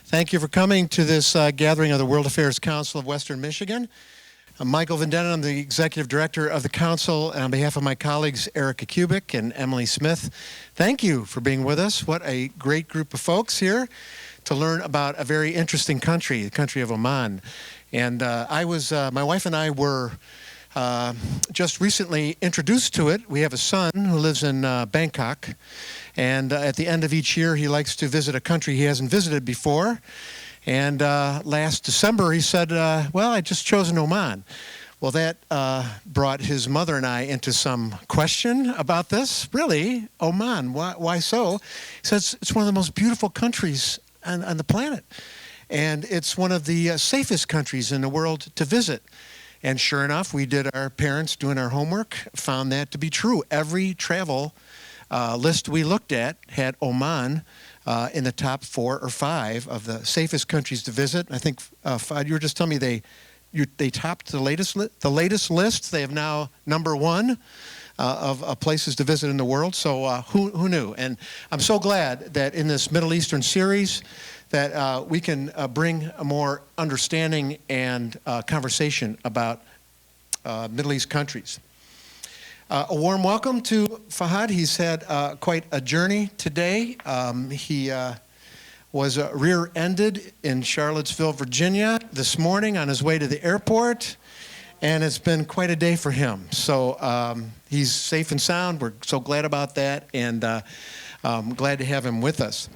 Thank you for coming to this gathering of the World Affairs Council of Western Michigan. I'm Michael Vendetta. I'm the Executive Director of the Council, and on behalf of my colleagues Erica Kubik and Emily Smith, thank you for being with us. What a great group of folks here to learn about a very interesting country, the country of Oman. And my wife and I were just recently introduced to it. We have a son who lives in Bangkok, and at the end of each year he likes to visit a country he hasn't visited before. And last December he said, well, I just chosen Oman. Well, that brought his mother and I into some question about this. Really? Oman? Why so? He says it's one of the most beautiful countries on the planet. And it's one of the safest countries in the world to visit. And sure enough, our parents doing our homework, found that to be true. Every travel list we looked at had Oman in the top 4 or 5 of the safest countries to visit. I think, Fahad, you were just telling me they topped the latest list. They have now number 1 of places to visit in the world. So who knew? And I'm so glad that in this Middle Eastern series that we can bring a more understanding and conversation about Middle East countries. A warm welcome to Fahad. He's had quite a journey today. He was rear-ended in Charlottesville, Virginia this morning on his way to the airport, and it's been quite a day for him. So he's safe and sound. We're so glad about that, and glad to have him with us.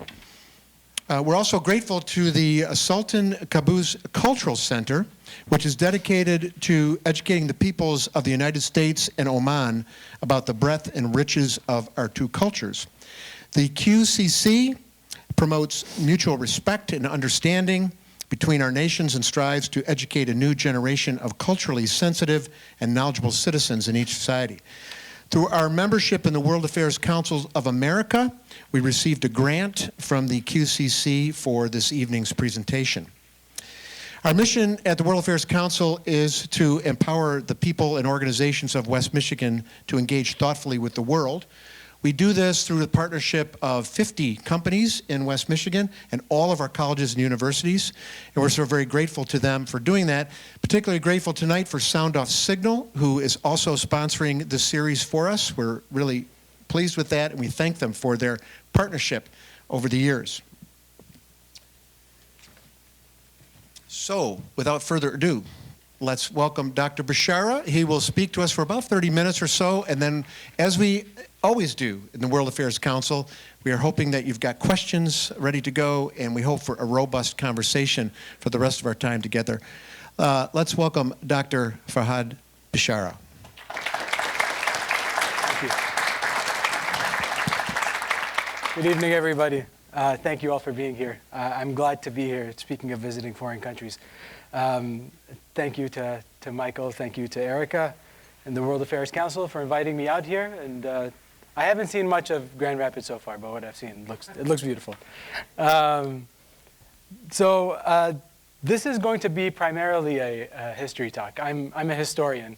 We're also grateful to the Sultan Qaboos Cultural Center, which is dedicated to educating the peoples of the United States and Oman about the breadth and riches of our two cultures. The QCC promotes mutual respect and understanding between our nations and strives to educate a new generation of culturally sensitive and knowledgeable citizens in each society. Through our membership in the World Affairs Council of America, we received a grant from the QCC for this evening's presentation. Our mission at the World Affairs Council is to empower the people and organizations of West Michigan to engage thoughtfully with the world. We do this through the partnership of 50 companies in West Michigan and all of our colleges and universities, and we're so very grateful to them for doing that. Particularly grateful tonight for Sound Off Signal, who is also sponsoring this series for us. We're really pleased with that, and we thank them for their partnership over the years. So, without further ado, let's welcome Dr. Bishara. He will speak to us for about 30 minutes or so, and then, as we always do in the World Affairs Council, we are hoping that you've got questions ready to go, and we hope for a robust conversation for the rest of our time together. Let's welcome Dr. Fahad Bishara. Thank you. Good evening, everybody. Thank you all for being here. I'm glad to be here, speaking of visiting foreign countries. Thank you to Michael, thank you to Erica and the World Affairs Council for inviting me out here. And I haven't seen much of Grand Rapids so far, but what I've seen it looks beautiful. This is going to be primarily a history talk. I'm a historian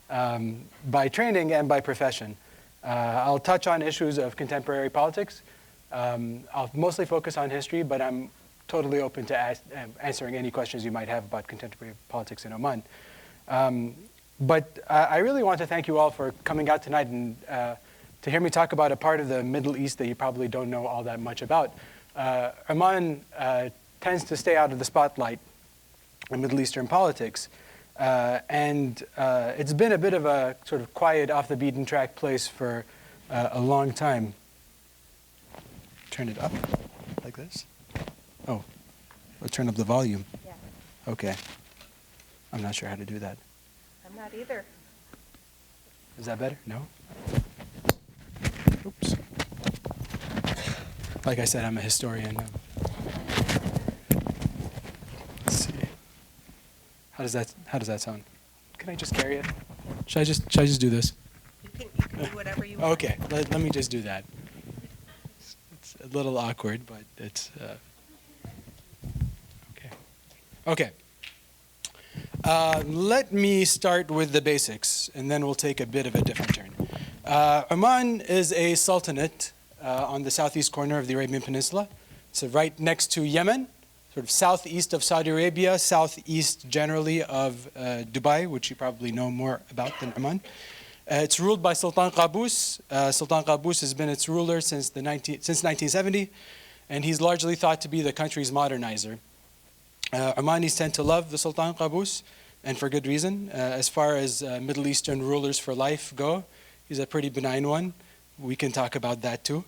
by training and by profession. I'll touch on issues of contemporary politics. I'll mostly focus on history, but I'm totally open to answering any questions you might have about contemporary politics in Oman. But I really want to thank you all for coming out tonight and to hear me talk about a part of the Middle East that you probably don't know all that much about. Oman tends to stay out of the spotlight in Middle Eastern politics. And it's been a bit of a sort of quiet, off the beaten track place for a long time. Turn it up like this. Oh, I'll turn up the volume. Yeah. Okay. I'm not sure how to do that. I'm not either. Is that better? No? Oops. Like I said, I'm a historian. Let's see. How does that sound? Can I just carry it? Should I just do this? You can do whatever you want. Okay, let me just do that. It's a little awkward, but it's okay. Okay. Let me start with the basics, and then we'll take a bit of a different turn. Oman is a sultanate on the southeast corner of the Arabian Peninsula. It's right next to Yemen, sort of southeast of Saudi Arabia, southeast generally of Dubai, which you probably know more about than Oman. It's ruled by Sultan Qaboos. Sultan Qaboos has been its ruler since 1970, and he's largely thought to be the country's modernizer. Omanis tend to love the Sultan Qaboos, and for good reason. As far as Middle Eastern rulers for life go, he's a pretty benign one. We can talk about that too.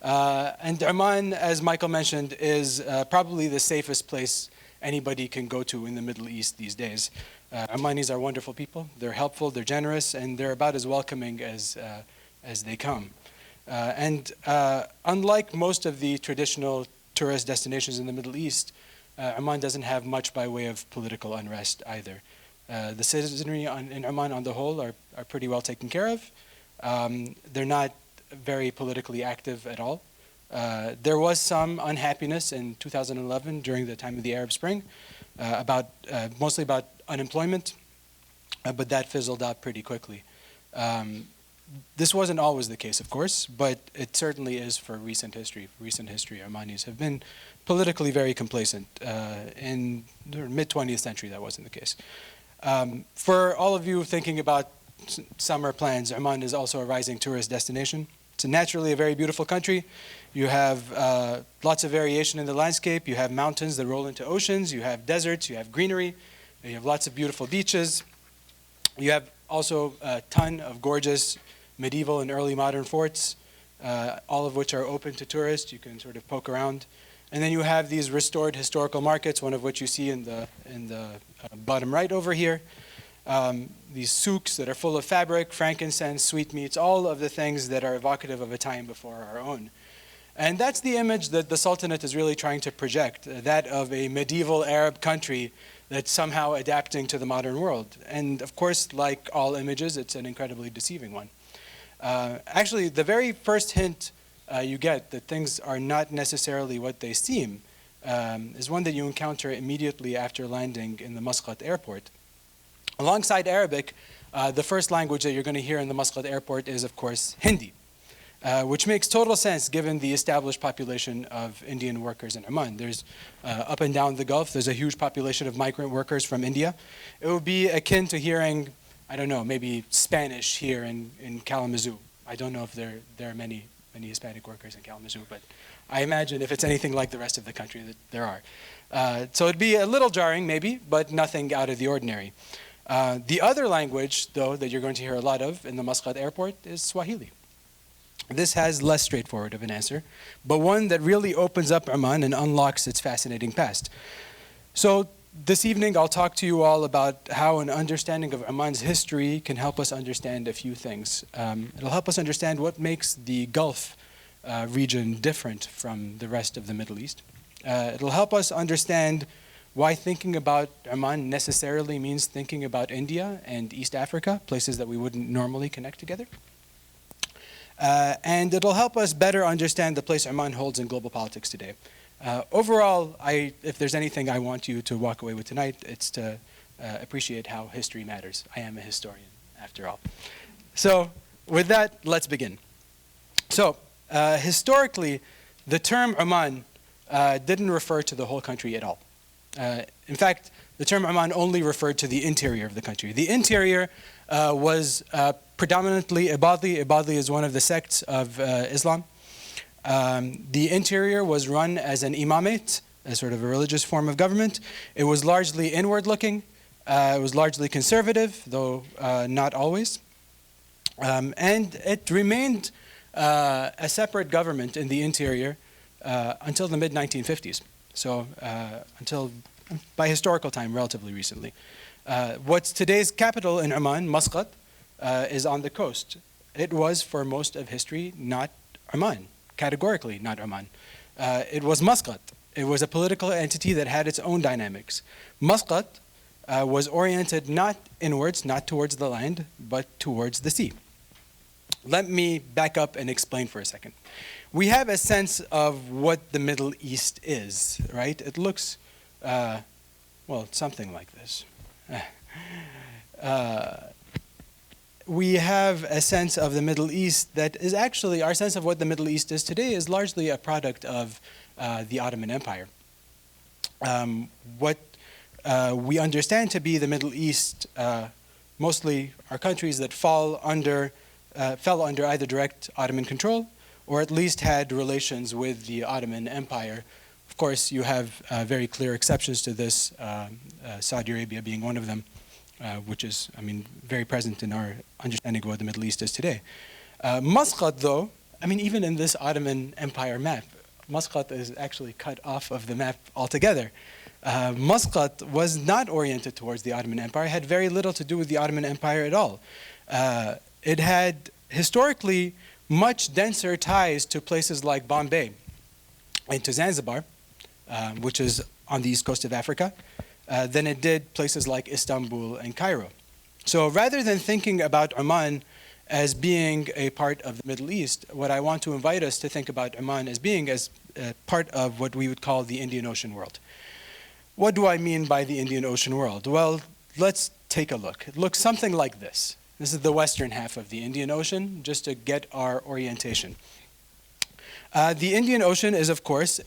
And Oman, as Michael mentioned, is probably the safest place anybody can go to in the Middle East these days. Omanis are wonderful people. They're helpful, they're generous, and they're about as welcoming as they come. Unlike most of the traditional tourist destinations in the Middle East, Oman doesn't have much by way of political unrest either. The citizenry in Oman on the whole are pretty well taken care of. They're not very politically active at all. There was some unhappiness in 2011 during the time of the Arab Spring, mostly about unemployment, but that fizzled out pretty quickly. This wasn't always the case, of course, but it certainly is for recent history. For recent history, Omanis have been politically very complacent. In the mid-20th century, that wasn't the case. For all of you thinking about summer plans, Oman is also a rising tourist destination. It's naturally a very beautiful country. You have lots of variation in the landscape. You have mountains that roll into oceans. You have deserts. You have greenery. You have lots of beautiful beaches. You have also a ton of gorgeous medieval and early modern forts, all of which are open to tourists. You can sort of poke around. And then you have these restored historical markets, one of which you see in the bottom right over here. These souks that are full of fabric, frankincense, sweetmeats, all of the things that are evocative of a time before our own. And that's the image that the Sultanate is really trying to project, that of a medieval Arab country that's somehow adapting to the modern world. And of course, like all images, it's an incredibly deceiving one. Actually, the very first hint you get that things are not necessarily what they seem is one that you encounter immediately after landing in the Muscat airport. Alongside Arabic, the first language that you're going to hear in the Muscat airport is, of course, Hindi, which makes total sense given the established population of Indian workers in Oman. There's, up and down the Gulf, there's a huge population of migrant workers from India. It would be akin to hearing, I don't know, maybe Spanish here in Kalamazoo. I don't know if there are many Hispanic workers in Kalamazoo, but I imagine if it's anything like the rest of the country that there are. So it'd be a little jarring maybe, but nothing out of the ordinary. The other language, though, that you're going to hear a lot of in the Muscat airport is Swahili. This has less straightforward of an answer, but one that really opens up Oman and unlocks its fascinating past. So this evening, I'll talk to you all about how an understanding of Oman's history can help us understand a few things. It'll help us understand what makes the Gulf region different from the rest of the Middle East. It'll help us understand why thinking about Oman necessarily means thinking about India and East Africa, places that we wouldn't normally connect together. And it'll help us better understand the place Oman holds in global politics today. Overall, if there's anything I want you to walk away with tonight, it's to appreciate how history matters. I am a historian, after all. So with that, let's begin. So historically, the term Oman didn't refer to the whole country at all. In fact, the term Oman only referred to the interior of the country. The interior was predominantly Ibadi. Ibadi is one of the sects of Islam. The interior was run as an imamate, a sort of a religious form of government. It was largely inward-looking. It was largely conservative, though not always. And it remained a separate government in the interior until the mid-1950s. So until, by historical time, relatively recently. What's today's capital in Oman, Muscat, is on the coast. It was, for most of history, not Oman, categorically not Oman. It was Muscat. It was a political entity that had its own dynamics. Muscat was oriented not inwards, not towards the land, but towards the sea. Let me back up and explain for a second. We have a sense of what the Middle East is, right? It looks, well, something like this. We have a sense of the Middle East that is actually, our sense of what the Middle East is today is largely a product of the Ottoman Empire. What we understand to be the Middle East mostly are countries that fell under either direct Ottoman control or at least had relations with the Ottoman Empire. Of course, you have very clear exceptions to this, Saudi Arabia being one of them, which is, very present in our understanding of what the Middle East is today. Muscat, though, even in this Ottoman Empire map, Muscat is actually cut off of the map altogether. Muscat was not oriented towards the Ottoman Empire, had very little to do with the Ottoman Empire at all. It had historically much denser ties to places like Bombay and to Zanzibar, which is on the east coast of Africa, than it did places like Istanbul and Cairo. So rather than thinking about Oman as being a part of the Middle East, what I want to invite us to think about Oman as being as part of what we would call the Indian Ocean world. What do I mean by the Indian Ocean world? Well, let's take a look. It looks something like this. This is the western half of the Indian Ocean, just to get our orientation. The Indian Ocean is, of course,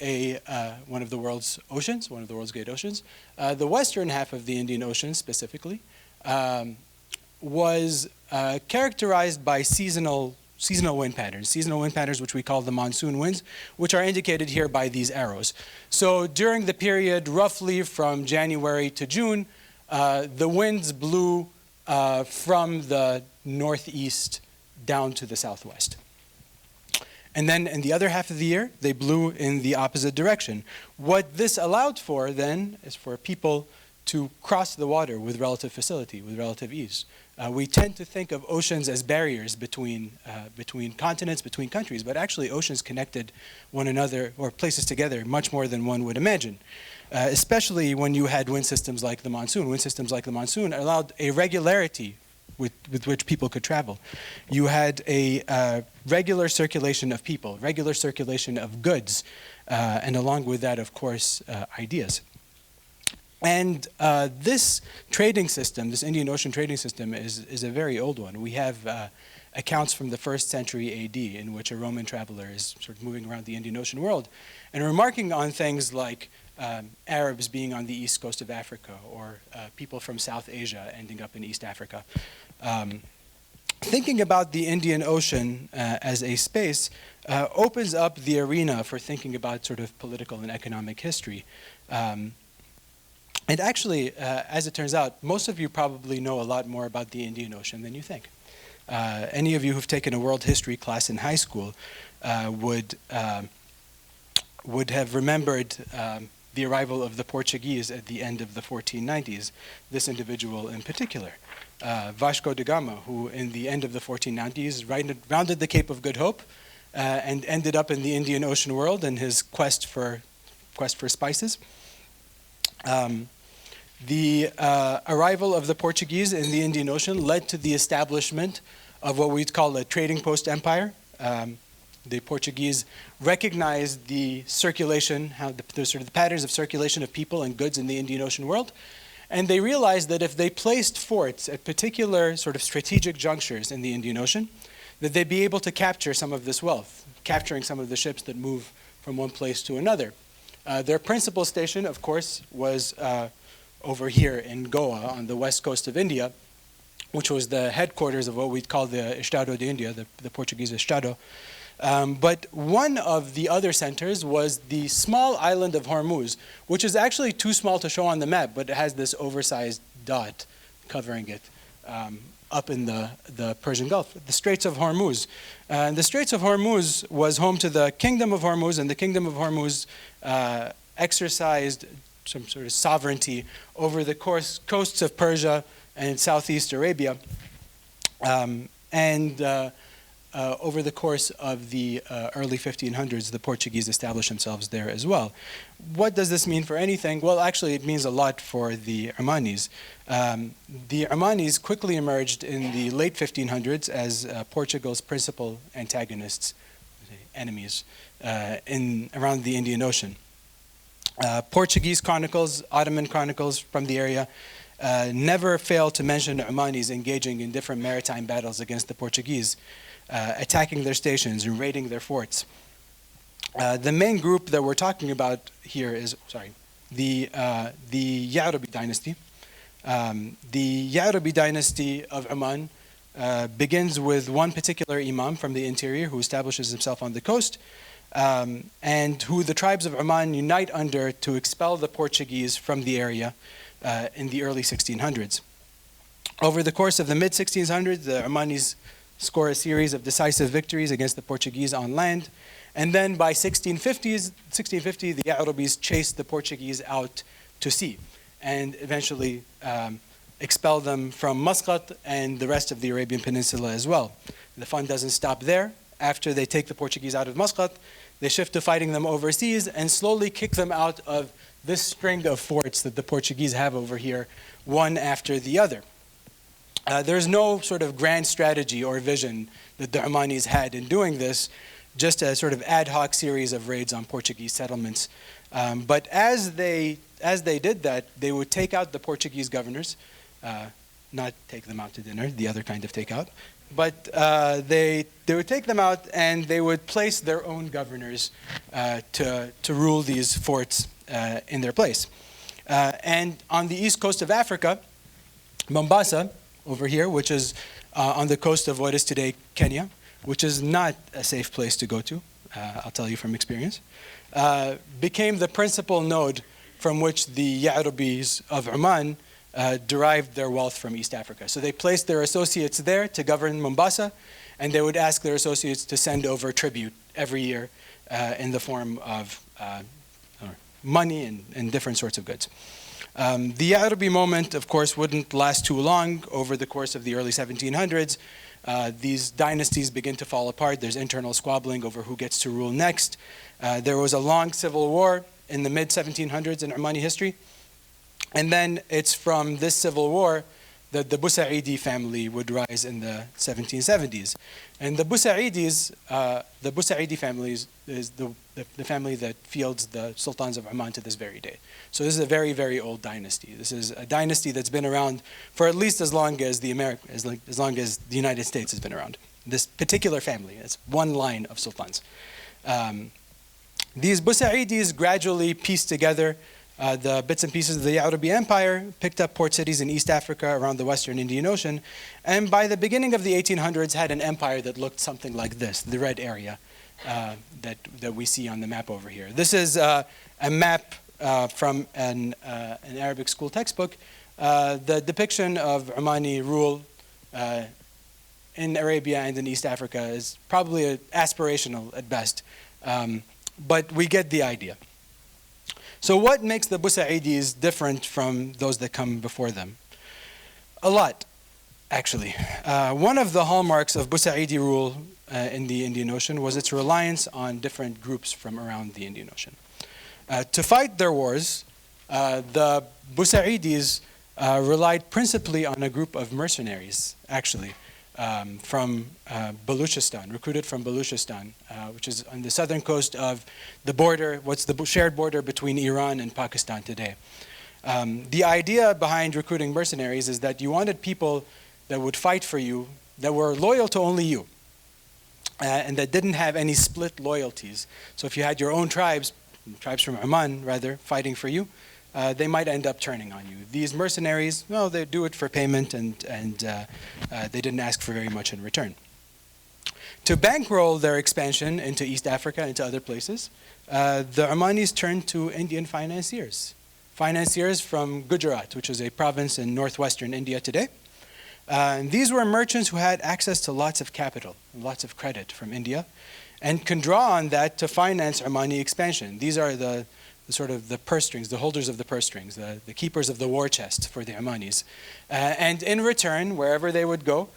one of the world's oceans, one of the world's great oceans. The western half of the Indian Ocean, specifically, was characterized by seasonal wind patterns, which we call the monsoon winds, which are indicated here by these arrows. So during the period roughly from January to June, the winds blew from the northeast down to the southwest. And then in the other half of the year, they blew in the opposite direction. What this allowed for then is for people to cross the water with relative facility, with relative ease. We tend to think of oceans as barriers between continents, between countries, but actually oceans connected one another or places together much more than one would imagine, especially when you had wind systems like the monsoon. Wind systems like the monsoon allowed a regularity with which people could travel. You had a regular circulation of people, regular circulation of goods, and along with that, of course, ideas. And this trading system, this Indian Ocean trading system, is a very old one. We have accounts from the 1st century AD in which a Roman traveler is sort of moving around the Indian Ocean world and remarking on things like Arabs being on the east coast of Africa or people from South Asia ending up in East Africa. Thinking about the Indian Ocean as a space opens up the arena for thinking about sort of political and economic history. And actually, as it turns out, most of you probably know a lot more about the Indian Ocean than you think. Any of you who've taken a world history class in high school would have remembered the arrival of the Portuguese at the end of the 1490s, this individual in particular, Vasco da Gama, who in the end of the 1490s rounded the Cape of Good Hope and ended up in the Indian Ocean world in his quest for spices. The arrival of the Portuguese in the Indian Ocean led to the establishment of what we'd call a trading post empire. The Portuguese recognized the circulation, the patterns of circulation of people and goods in the Indian Ocean world, and they realized that if they placed forts at particular sort of strategic junctures in the Indian Ocean, that they'd be able to capture some of this wealth, capturing some of the ships that move from one place to another. Their principal station, of course, was over here in Goa on the west coast of India, which was the headquarters of what we'd call the Estado de India, the Portuguese Estado. But one of the other centers was the small island of Hormuz, which is actually too small to show on the map, but it has this oversized dot covering it up in the Persian Gulf, the Straits of Hormuz. The Straits of Hormuz was home to the Kingdom of Hormuz, and the Kingdom of Hormuz exercised some sort of sovereignty over the coasts of Persia and Southeast Arabia. Over the course of the early 1500s, the Portuguese established themselves there as well. What does this mean for anything? Well, actually, it means a lot for the Omanis. The Omanis quickly emerged in the late 1500s as Portugal's principal antagonists, enemies, around the Indian Ocean. Portuguese chronicles, Ottoman chronicles from the area never fail to mention Omanis engaging in different maritime battles against the Portuguese, attacking their stations and raiding their forts. The main group that we're talking about here is, the Ya'rubi dynasty. The Ya'rubi dynasty of Oman begins with one particular imam from the interior who establishes himself on the coast, and who the tribes of Oman unite under to expel the Portuguese from the area in the early 1600s. Over the course of the mid-1600s, the Omanis score a series of decisive victories against the Portuguese on land, and then by 1650, the Ya'rubis chased the Portuguese out to sea and eventually expel them from Muscat and the rest of the Arabian Peninsula as well. The fun doesn't stop there. After they take the Portuguese out of Muscat, they shift to fighting them overseas and slowly kick them out of this string of forts that the Portuguese have over here, one after the other. There's no sort of grand strategy or vision that the Omanis had in doing this, just a sort of ad hoc series of raids on Portuguese settlements. But as they did that, they would take out the Portuguese governors, not take them out to dinner, the other kind of takeout, but they would take them out and they would place their own governors to rule these forts in their place. And on the east coast of Africa, Mombasa, over here, which is on the coast of what is today Kenya, which is not a safe place to go to, I'll tell you from experience, became the principal node from which the Ya'rubis of Oman derived their wealth from East Africa. So they placed their associates there to govern Mombasa, and they would ask their associates to send over tribute every year in the form of money and different sorts of goods. The Ya'rubi moment, of course, wouldn't last too long. Over the course of the early 1700s, these dynasties begin to fall apart. There's internal squabbling over who gets to rule next. There was a long civil war in the mid-1700s in Omani history. And then it's from this civil war that the Busaidi family would rise in the 1770s. And the Busaidi family is the family that fields the sultans of Oman to this very day. So this is a very, very old dynasty. This is a dynasty that's been around for at least as long as the United States has been around. This particular family, it's one line of sultans. These Busaidis gradually pieced together the bits and pieces of the Ya'rubi Empire, picked up port cities in East Africa around the Western Indian Ocean, and by the beginning of the 1800s had an empire that looked something like this, the red area that we see on the map over here. This is a map from an Arabic school textbook. The depiction of Omani rule in Arabia and in East Africa is probably aspirational at best, but we get the idea. So what makes the Busaidis different from those that come before them? A lot, actually. One of the hallmarks of Busaidi rule in the Indian Ocean was its reliance on different groups from around the Indian Ocean. To fight their wars, the Busaidis relied principally on a group of mercenaries, actually, from Baluchistan, recruited from Baluchistan, which is on the southern coast of the border, what's the shared border between Iran and Pakistan today. The idea behind recruiting mercenaries is that you wanted people that would fight for you, that were loyal to only you, and that didn't have any split loyalties. So if you had your own tribes from Oman rather, fighting for you, they might end up turning on you. These mercenaries, well, they do it for payment and they didn't ask for very much in return. To bankroll their expansion into East Africa, into other places, the Omanis turned to Indian financiers. Financiers from Gujarat, which is a province in northwestern India today. And these were merchants who had access to lots of capital, lots of credit from India, and can draw on that to finance Omani expansion. These are the sort of the purse strings, the holders of the purse strings, the keepers of the war chest for the Omanis. And in return, wherever they would go,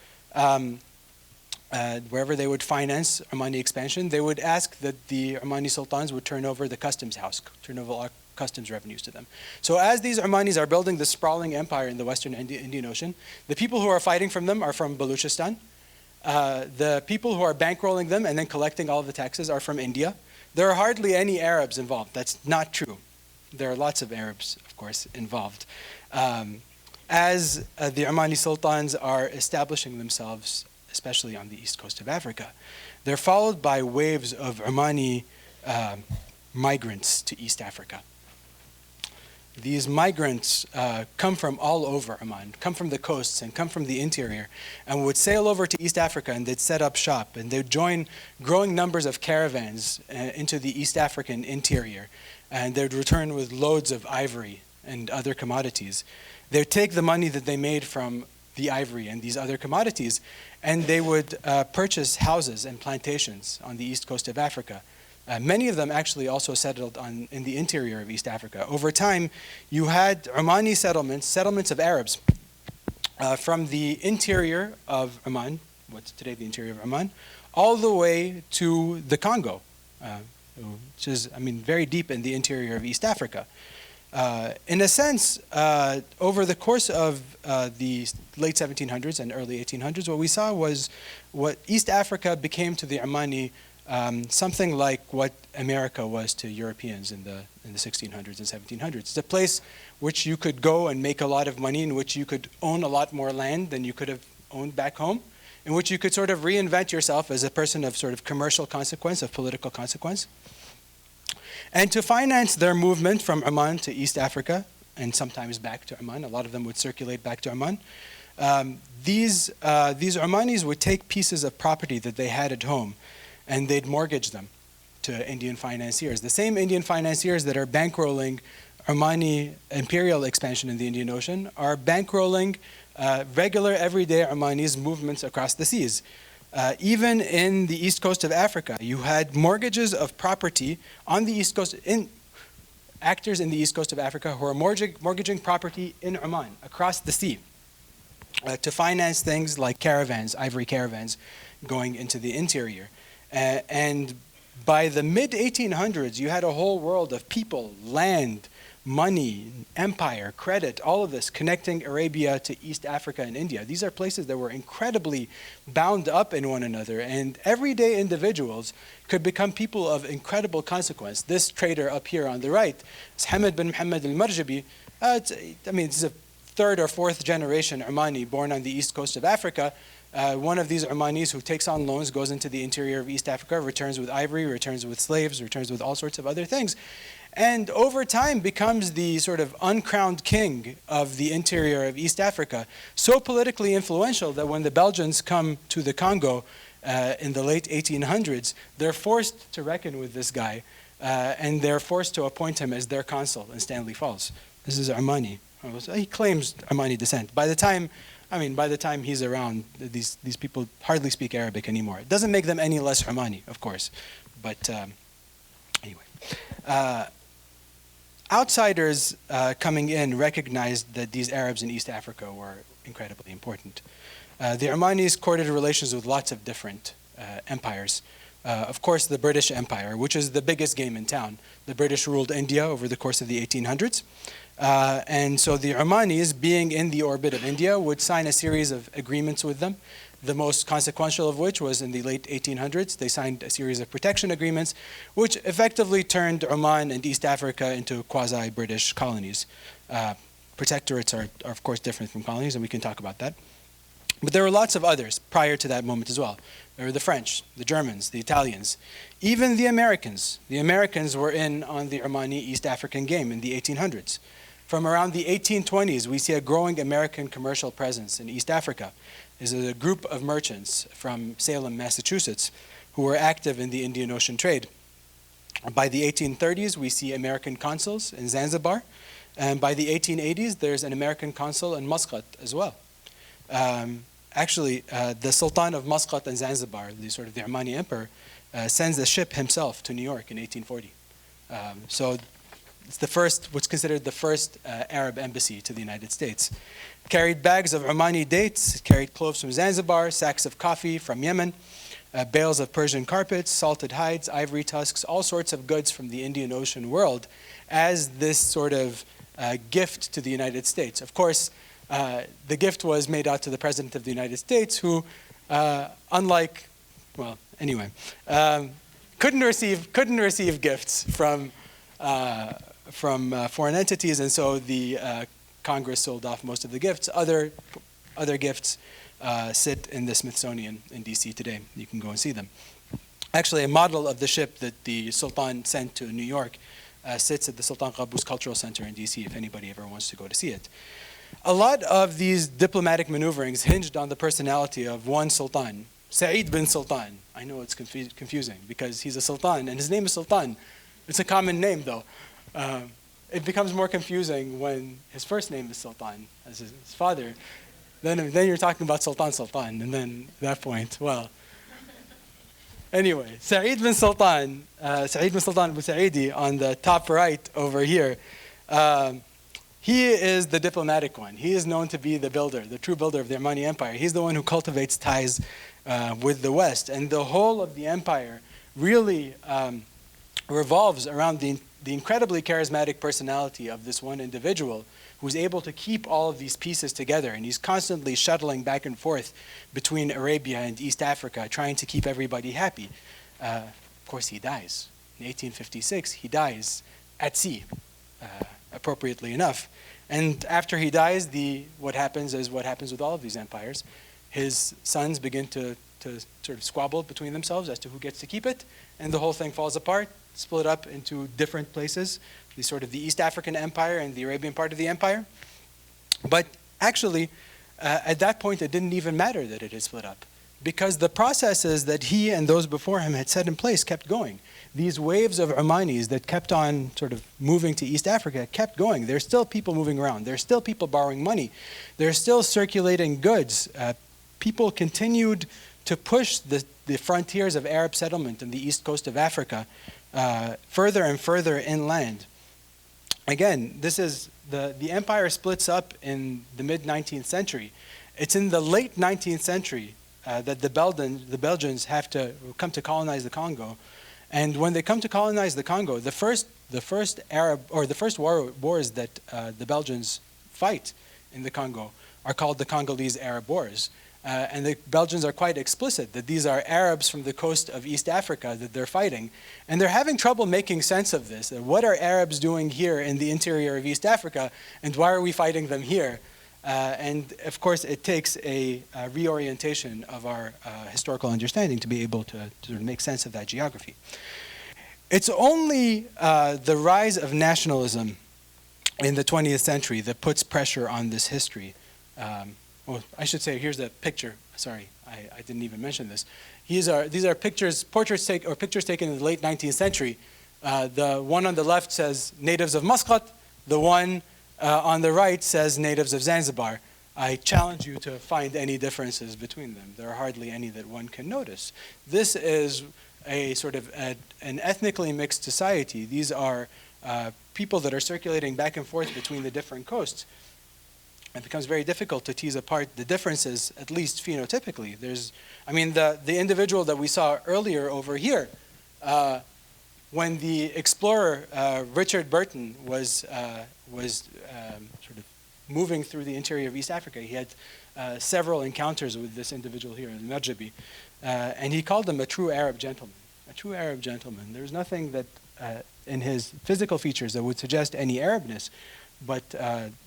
wherever they would finance Omani expansion, they would ask that the Omani sultans would turn over the customs house, turn over all customs revenues to them. So as these Omanis are building this sprawling empire in the Western Indian Ocean, the people who are fighting from them are from Baluchistan. The people who are bankrolling them and then collecting all of the taxes are from India. There are hardly any Arabs involved. That's not true. There are lots of Arabs, of course, involved. As the Omani sultans are establishing themselves, especially on the east coast of Africa, they're followed by waves of Omani migrants to East Africa. these migrants come from all over Oman, come from the coasts and come from the interior, and would sail over to East Africa, and they'd set up shop, and they'd join growing numbers of caravans into the East African interior, and they'd return with loads of ivory and other commodities. They'd take the money that they made from the ivory and these other commodities, and they would purchase houses and plantations on the east coast of Africa. Many of them actually also settled in the interior of East Africa. Over time, you had Omani settlements of Arabs from the interior of Oman, what's today the interior of Oman, all the way to the Congo, which is, very deep in the interior of East Africa. In a sense, over the course of the late 1700s and early 1800s, what we saw was what East Africa became to the Omani something like what America was to Europeans in the 1600s and 1700s. It's a place which you could go and make a lot of money, in which you could own a lot more land than you could have owned back home, in which you could sort of reinvent yourself as a person of sort of commercial consequence, of political consequence. And to finance their movement from Oman to East Africa, and sometimes back to Oman, a lot of them would circulate back to Oman, these Omanis would take pieces of property that they had at home, and they'd mortgage them to Indian financiers. The same Indian financiers that are bankrolling Omani imperial expansion in the Indian Ocean are bankrolling regular, everyday Omanis' movements across the seas. Even in the east coast of Africa, you had mortgages of property on the east coast, actors in the east coast of Africa who are mortgaging property in Oman, across the sea, to finance things like caravans, ivory caravans, going into the interior. And by the mid-1800s, you had a whole world of people, land, money, empire, credit, all of this connecting Arabia to East Africa and India. These are places that were incredibly bound up in one another, and everyday individuals could become people of incredible consequence. This trader up here on the right is Hamad bin Muhammad al-Marjabi. It's a third or fourth generation Omani born on the east coast of Africa. One of these Omanis who takes on loans, goes into the interior of East Africa, returns with ivory, returns with slaves, returns with all sorts of other things, and over time becomes the sort of uncrowned king of the interior of East Africa, so politically influential that when the Belgians come to the Congo in the late 1800s, they're forced to reckon with this guy, and they're forced to appoint him as their consul in Stanley Falls. This is Omani. He claims Omani descent. By the time he's around, these people hardly speak Arabic anymore. It doesn't make them any less Omani, of course. But anyway. Outsiders coming in recognized that these Arabs in East Africa were incredibly important. The Omanis courted relations with lots of different empires. Of course, the British Empire, which is the biggest game in town. The British ruled India over the course of the 1800s. And so the Omanis, being in the orbit of India, would sign a series of agreements with them, the most consequential of which was in the late 1800s. They signed a series of protection agreements, which effectively turned Oman and East Africa into quasi-British colonies. Protectorates are, of course, different from colonies, and we can talk about that. But there were lots of others prior to that moment as well. There were the French, the Germans, the Italians, even the Americans. The Americans were in on the Omani East African game in the 1800s. From around the 1820s, we see a growing American commercial presence in East Africa. There's a group of merchants from Salem, Massachusetts, who were active in the Indian Ocean trade. By the 1830s, we see American consuls in Zanzibar. And by the 1880s, there's an American consul in Muscat as well. The Sultan of Muscat and Zanzibar, the Omani Emperor, sends a ship himself to New York in 1840. So it's what's considered the first Arab embassy to the United States. Carried bags of Omani dates, carried cloves from Zanzibar, sacks of coffee from Yemen, bales of Persian carpets, salted hides, ivory tusks, all sorts of goods from the Indian Ocean world as this sort of gift to the United States. Of course, the gift was made out to the President of the United States, who, couldn't receive gifts from foreign entities, and so the Congress sold off most of the gifts. Other gifts sit in the Smithsonian in DC today. You can go and see them. Actually, a model of the ship that the Sultan sent to New York sits at the Sultan Qaboos Cultural Center in DC if anybody ever wants to go to see it. A lot of these diplomatic maneuverings hinged on the personality of one sultan, Sa'id bin Sultan. I know it's confusing because he's a sultan and his name is Sultan. It's a common name though. It becomes more confusing when his first name is Sultan, as his father. Then you're talking about Sultan, and then at that point, well. Anyway, Sa'id bin Sultan Abu Sa'idi on the top right over here, he is the diplomatic one. He is known to be the builder, the true builder of the Omani Empire. He's the one who cultivates ties with the West. And the whole of the empire really revolves around the incredibly charismatic personality of this one individual who's able to keep all of these pieces together. And he's constantly shuttling back and forth between Arabia and East Africa, trying to keep everybody happy. Of course, he dies. In 1856, he dies at sea, appropriately enough. And after he dies, what happens is what happens with all of these empires. His sons begin to sort of squabble between themselves as to who gets to keep it, and the whole thing falls apart, split up into different places, the East African Empire and the Arabian part of the empire. But actually, at that point, it didn't even matter that it had split up, because the processes that he and those before him had set in place kept going. These waves of Omanis that kept on sort of moving to East Africa kept going. There's still people moving around. There's still people borrowing money. There's still circulating goods. People continued to push the frontiers of Arab settlement in the east coast of Africa further and further inland. Again, this is the empire splits up in the mid-19th century. It's in the late 19th century that the Belgians have to come to colonize the Congo. And when they come to colonize the Congo, the first wars that the Belgians fight in the Congo are called the Congolese Arab Wars. And the Belgians are quite explicit that these are Arabs from the coast of East Africa that they're fighting. And they're having trouble making sense of this. What are Arabs doing here in the interior of East Africa, and why are we fighting them here? And of course, it takes a reorientation of our historical understanding to be able to make sense of that geography. It's only the rise of nationalism in the 20th century that puts pressure on this history. Well, I should say, here's a picture. Sorry, I didn't even mention this. These are portraits taken in the late 19th century. The one on the left says natives of Muscat. The one on the right says natives of Zanzibar. I challenge you to find any differences between them. There are hardly any that one can notice. This is a sort of an ethnically mixed society. These are people that are circulating back and forth between the different coasts. It becomes very difficult to tease apart the differences, at least phenotypically. The individual that we saw earlier over here, when the explorer Richard Burton was sort of moving through the interior of East Africa, he had several encounters with this individual here in Marjabi, and he called him a true Arab gentleman. A true Arab gentleman. There's nothing that in his physical features that would suggest any Arabness. But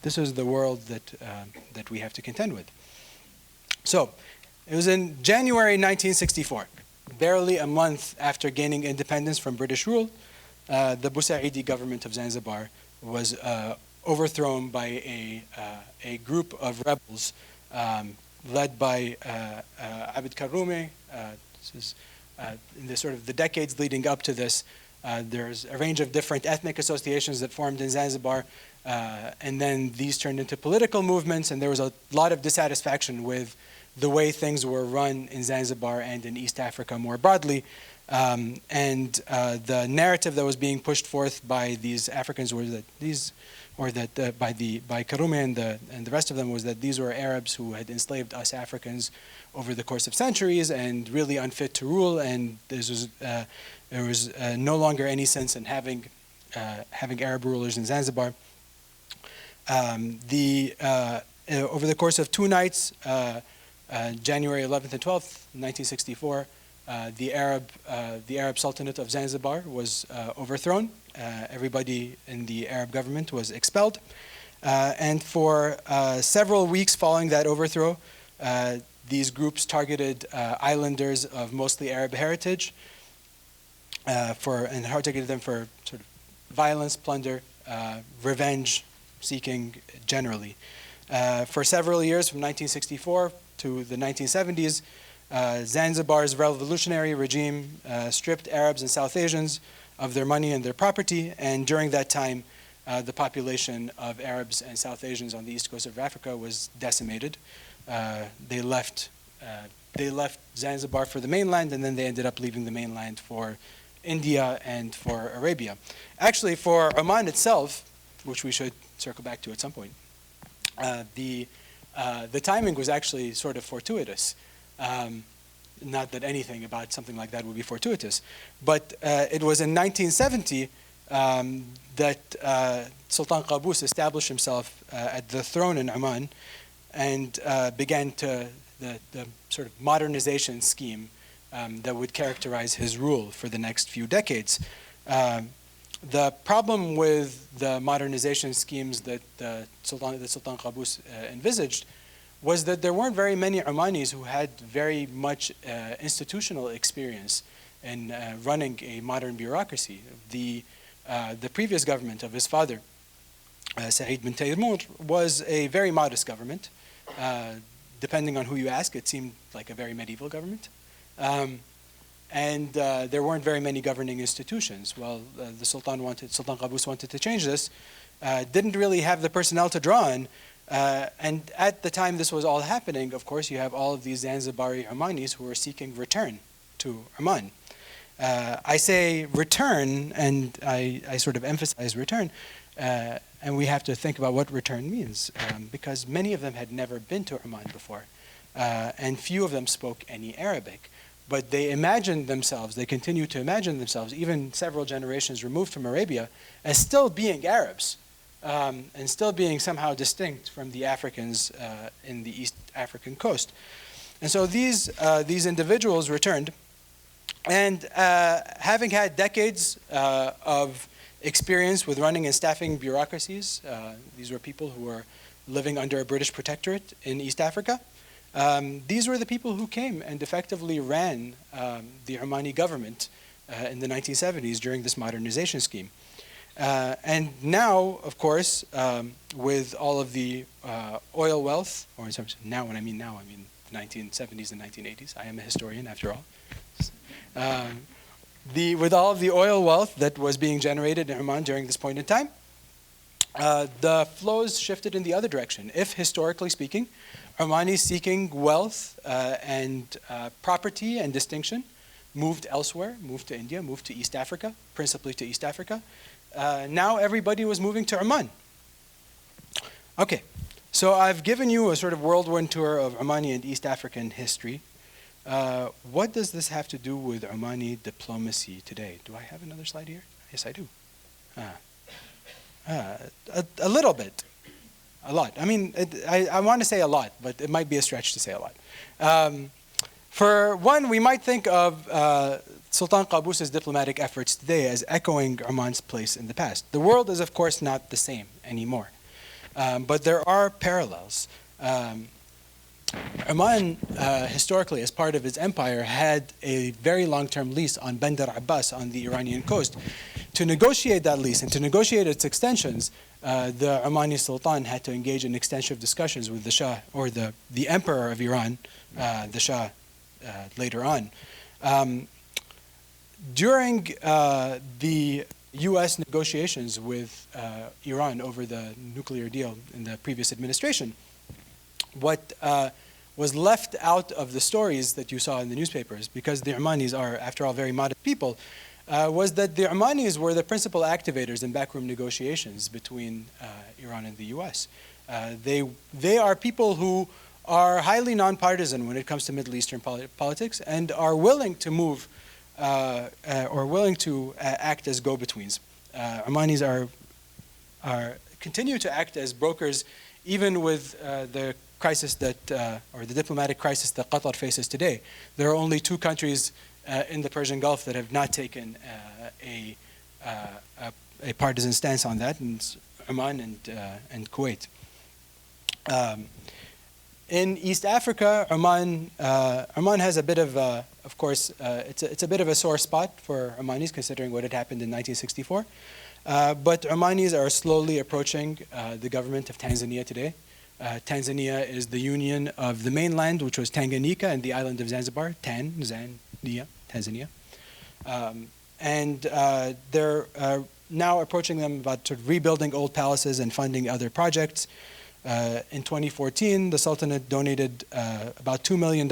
this is the world that we have to contend with. So, it was in January 1964, barely a month after gaining independence from British rule, the Busaidi government of Zanzibar was overthrown by a group of rebels led by Abd Karume. This is in the sort of the decades leading up to this. There's a range of different ethnic associations that formed in Zanzibar. And then these turned into political movements, and there was a lot of dissatisfaction with the way things were run in Zanzibar and in East Africa more broadly. And the narrative that was being pushed forth by these Africans was that by Karume and the rest of them was that these were Arabs who had enslaved us Africans over the course of centuries and really unfit to rule, and there was no longer any sense in having Arab rulers in Zanzibar. Over the course of 2 nights, January 11th and 12th, 1964, the Arab Sultanate of Zanzibar was overthrown. Everybody in the Arab government was expelled. And for several weeks following that overthrow, these groups targeted islanders of mostly Arab heritage and targeted them for sort of violence, plunder, revenge seeking generally. For several years, from 1964 to the 1970s, Zanzibar's revolutionary regime stripped Arabs and South Asians of their money and their property, and during that time, the population of Arabs and South Asians on the east coast of Africa was decimated. They left Zanzibar for the mainland, and then they ended up leaving the mainland for India and for Arabia. Actually, for Oman itself, which we should circle back to at some point, the timing was actually sort of fortuitous. Not that anything about something like that would be fortuitous, but it was in 1970 that Sultan Qaboos established himself at the throne in Oman and began the sort of modernization scheme that would characterize his rule for the next few decades. The problem with the modernization schemes that Sultan Qaboos envisaged was that there weren't very many Omanis who had very much institutional experience in running a modern bureaucracy. The previous government of his father, Saeed bin Taymur, was a very modest government. Depending on who you ask, it seemed like a very medieval government. And there weren't very many governing institutions. Well, Sultan Qaboos wanted to change this, didn't really have the personnel to draw on. And at the time this was all happening, of course, you have all of these Zanzibari Omanis who were seeking return to Oman. I say return, and I sort of emphasize return, and we have to think about what return means, because many of them had never been to Oman before, and few of them spoke any Arabic. But they imagined themselves, they continue to imagine themselves, even several generations removed from Arabia, as still being Arabs, and still being somehow distinct from the Africans in the East African coast. And so these individuals returned, and having had decades of experience with running and staffing bureaucracies, these were people who were living under a British protectorate in East Africa. These were the people who came and effectively ran the Omani government in the 1970s during this modernization scheme. And now, of course, with all of the oil wealth, or in terms of now, when I mean now, I mean the 1970s and 1980s. I am a historian, after all. With all of the oil wealth that was being generated in Oman during this point in time, the flows shifted in the other direction. If, historically speaking, Omanis seeking wealth and property and distinction moved elsewhere, moved to India, moved to East Africa, principally to East Africa, now everybody was moving to Oman. Okay, so I've given you a sort of whirlwind tour of Omani and East African history. What does this have to do with Omani diplomacy today? Do I have another slide here? Yes, I do. A little bit. A lot. I mean, I want to say a lot, but it might be a stretch to say a lot. For one, we might think of Sultan Qaboos's diplomatic efforts today as echoing Oman's place in the past. The world is, of course, not the same anymore, but there are parallels. Oman, historically, as part of its empire, had a very long-term lease on Bandar Abbas on the Iranian coast. To negotiate that lease and to negotiate its extensions, the Omani Sultan had to engage in extensive discussions with the Shah, or the Emperor of Iran, the Shah, later on. During the U.S. negotiations with Iran over the nuclear deal in the previous administration, what was left out of the stories that you saw in the newspapers, because the Omanis are, after all, very modest people, was that the Omanis were the principal activators in backroom negotiations between Iran and the U.S. They are people who are highly nonpartisan when it comes to Middle Eastern politics and are willing to move or willing to act as go-betweens. Omanis continue to act as brokers even with the crisis that, or the diplomatic crisis that Qatar faces today. There are only two countries in the Persian Gulf that have not taken a partisan stance on that, and it's Oman and Kuwait. In East Africa, Oman has a bit of course, it's a bit of a sore spot for Omanis, considering what had happened in 1964. But Omanis are slowly approaching the government of Tanzania today. Tanzania is the union of the mainland, which was Tanganyika, and the island of Zanzibar, Tanzania. And they're now approaching them about sort of rebuilding old palaces and funding other projects. In 2014, the Sultanate donated about $2 million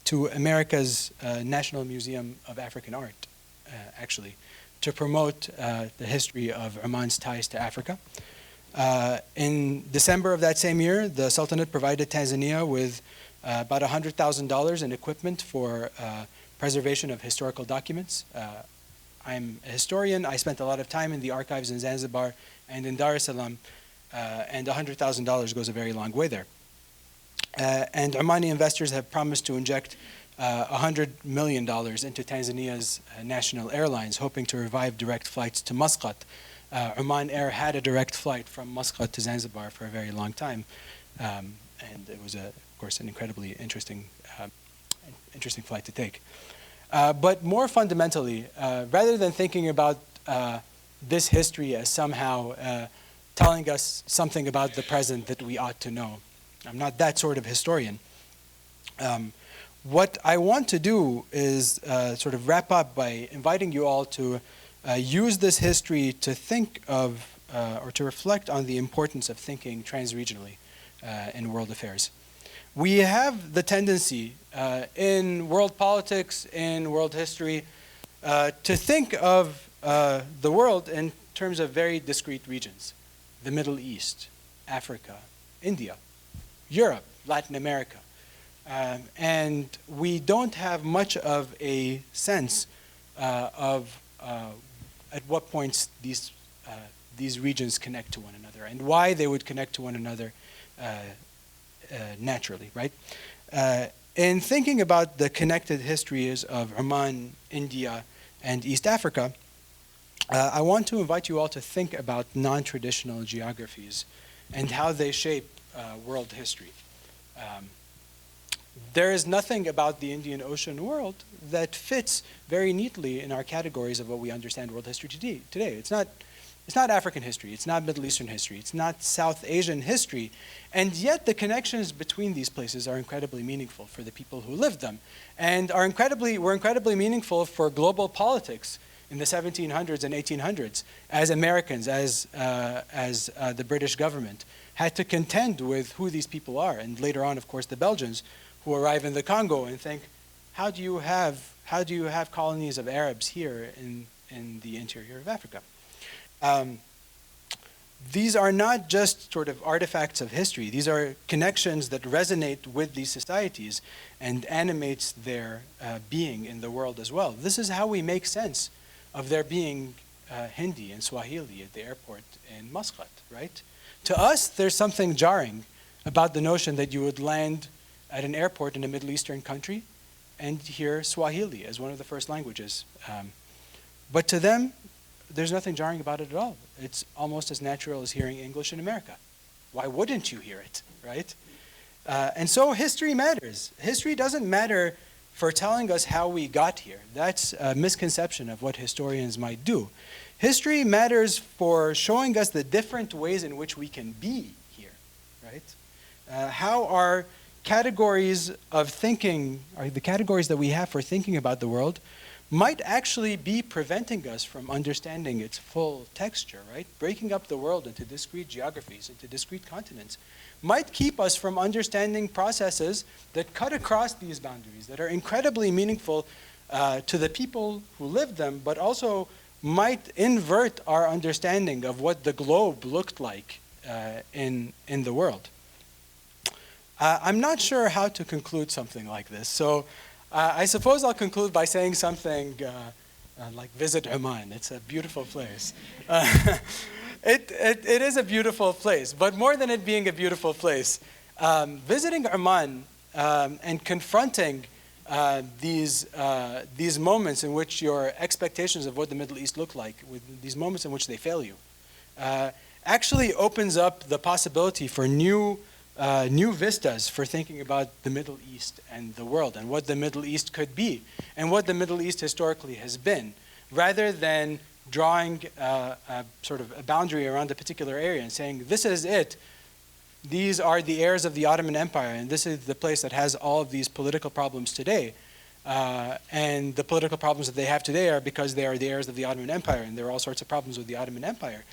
to America's National Museum of African Art, actually, to promote the history of Oman's ties to Africa. In December of that same year, the Sultanate provided Tanzania with about $100,000 in equipment for preservation of historical documents. I'm a historian. I spent a lot of time in the archives in Zanzibar and in Dar es Salaam, and $100,000 goes a very long way there. And Omani investors have promised to inject $100 million into Tanzania's national airlines, hoping to revive direct flights to Muscat. Oman Air had a direct flight from Muscat to Zanzibar for a very long time, and it was, of course, an incredibly interesting flight to take. But more fundamentally, rather than thinking about this history as somehow telling us something about the present that we ought to know, I'm not that sort of historian. What I want to do is sort of wrap up by inviting you all to use this history to think of or to reflect on the importance of thinking transregionally in world affairs. We have the tendency in world politics, in world history, to think of the world in terms of very discrete regions: the Middle East, Africa, India, Europe, Latin America. And we don't have much of a sense of at what points these regions connect to one another and why they would connect to one another naturally, right? In thinking about the connected histories of Oman, India, and East Africa, I want to invite you all to think about non-traditional geographies and how they shape world history. There is nothing about the Indian Ocean world that fits very neatly in our categories of what we understand world history today. It's not African history, it's not Middle Eastern history, it's not South Asian history, and yet the connections between these places are incredibly meaningful for the people who lived them, and were incredibly meaningful for global politics in the 1700s and 1800s, as Americans, as the British government had to contend with who these people are, and later on, of course, the Belgians, who arrive in the Congo and think, how do you have colonies of Arabs here in the interior of Africa? These are not just sort of artifacts of history. These are connections that resonate with these societies and animates their being in the world as well. This is how we make sense of there being Hindi and Swahili at the airport in Muscat, right? To us, there's something jarring about the notion that you would land at an airport in a Middle Eastern country and hear Swahili as one of the first languages. But to them, there's nothing jarring about it at all. It's almost as natural as hearing English in America. Why wouldn't you hear it, right? And so history matters. History doesn't matter for telling us how we got here. That's a misconception of what historians might do. History matters for showing us the different ways in which we can be here, right? How our categories of thinking, or the categories that we have for thinking about the world, might actually be preventing us from understanding its full texture, right? Breaking up the world into discrete geographies, into discrete continents, might keep us from understanding processes that cut across these boundaries, that are incredibly meaningful to the people who live them, but also might invert our understanding of what the globe looked like in the world. I'm not sure how to conclude something like this, so I suppose I'll conclude by saying something like visit Oman. It's a beautiful place. It is a beautiful place, but more than it being a beautiful place, visiting Oman and confronting these moments in which your expectations of what the Middle East look like, with these moments in which they fail you, actually opens up the possibility for new vistas for thinking about the Middle East and the world and what the Middle East could be and what the Middle East historically has been, rather than drawing sort of a boundary around a particular area and saying, this is it. These are the heirs of the Ottoman Empire, and this is the place that has all of these political problems today. And the political problems that they have today are because they are the heirs of the Ottoman Empire, and there are all sorts of problems with the Ottoman Empire.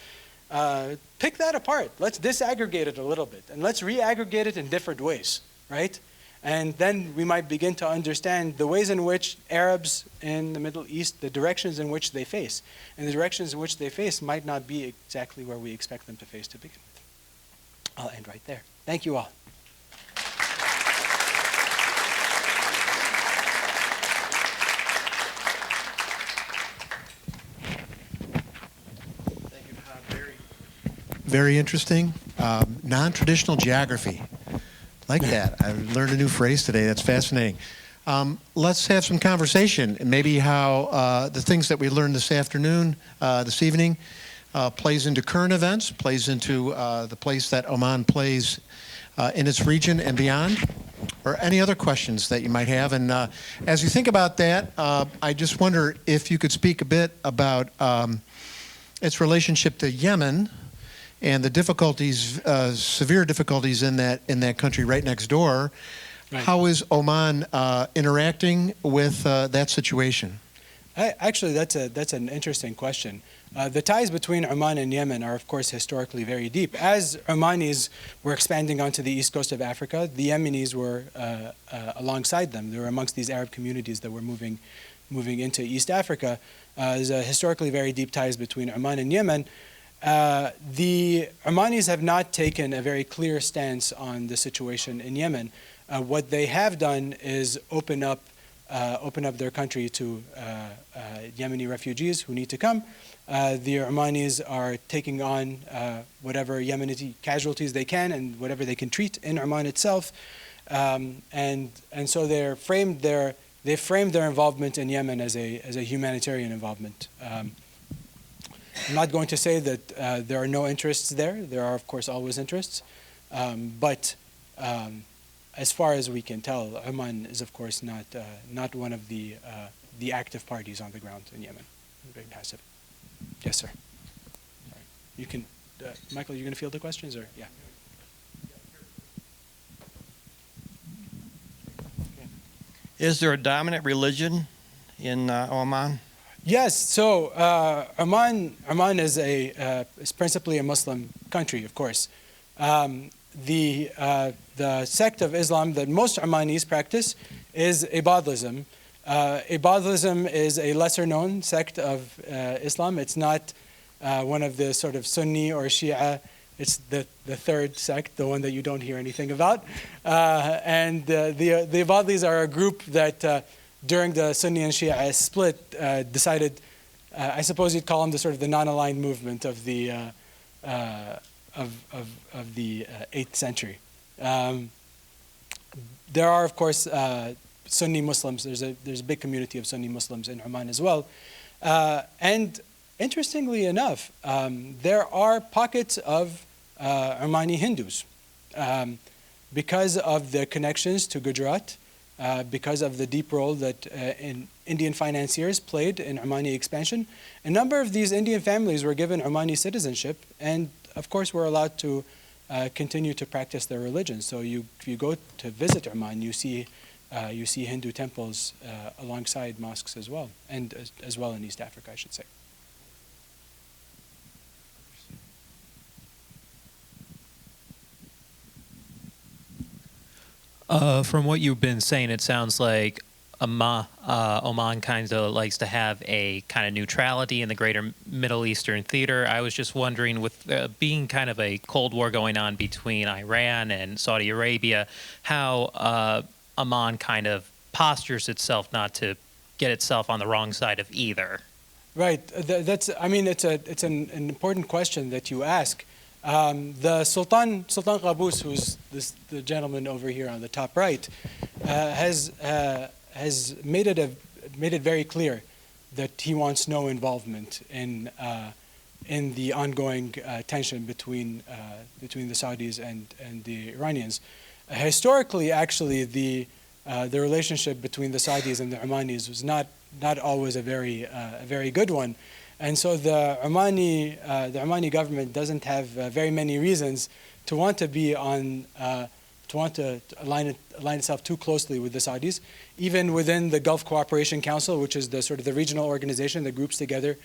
Pick that apart. Let's disaggregate it a little bit, and let's re-aggregate it in different ways, right? And then we might begin to understand the ways in which Arabs in the Middle East, the directions in which they face. And the directions in which they face might not be exactly where we expect them to face to begin with. I'll end right there. Thank you all. Very interesting. Non-traditional geography. Like that. I learned a new phrase today. That's fascinating. Let's have some conversation, and maybe how the things that we learned this afternoon, this evening, plays into current events, plays into the place that Oman plays in its region and beyond, or any other questions that you might have. And as you think about that, I just wonder if you could speak a bit about its relationship to Yemen and the difficulties, severe difficulties in that country right next door. Right. How is Oman interacting with that situation? Actually, that's an interesting question. The ties between Oman and Yemen are, of course, historically very deep. As Omanis were expanding onto the east coast of Africa, the Yemenis were alongside them. They were amongst these Arab communities that were moving into East Africa. There's historically very deep ties between Oman and Yemen. The Omanis have not taken a very clear stance on the situation in Yemen. What they have done is open up their country to Yemeni refugees who need to come. The Omanis are taking on whatever Yemeni casualties they can and whatever they can treat in Oman itself, and so they've framed their involvement in Yemen as a humanitarian involvement. I'm not going to say that there are no interests there. There are, of course, always interests. But as far as we can tell, Oman is, of course, not one of the active parties on the ground in Yemen. Very passive. Yes, sir. Sorry. You can, Michael, you're going to field the questions, or yeah. Is there a dominant religion in Oman? Yes, so Oman is principally a Muslim country, of course. The sect of Islam that most Omanis practice is Ibadism. Ibadism is a lesser-known sect of Islam. It's not one of the sort of Sunni or Shia. It's the third sect, the one that you don't hear anything about. And the Ibadis are a group that during the Sunni and Shia split, decided, I suppose you'd call them the sort of the non-aligned movement of the 8th century. There are, of course, Sunni Muslims. There's a big community of Sunni Muslims in Oman as well. And interestingly enough, there are pockets of Omani Hindus because of the connections to Gujarat. Because of the deep role that Indian financiers played in Omani expansion. A number of these Indian families were given Omani citizenship, and of course were allowed to continue to practice their religion. So if you go to visit Oman, you see Hindu temples alongside mosques as well, and as well in East Africa, I should say. From what you've been saying, it sounds like Oman kind of likes to have a kind of neutrality in the greater Middle Eastern theater. I was just wondering, with being kind of a Cold War going on between Iran and Saudi Arabia, how Oman kind of postures itself not to get itself on the wrong side of either. Right. It's an important question that you ask. The Sultan Qaboos, who's the gentleman over here on the top right, has made it very clear that he wants no involvement in the ongoing tension between the Saudis and the Iranians. Historically, actually, the relationship between the Saudis and the Omanis was not always a very good one. And so the Omani government doesn't have very many reasons to want to be on, to want to align itself too closely with the Saudis. Even within the Gulf Cooperation Council, which is the sort of the regional organization that groups together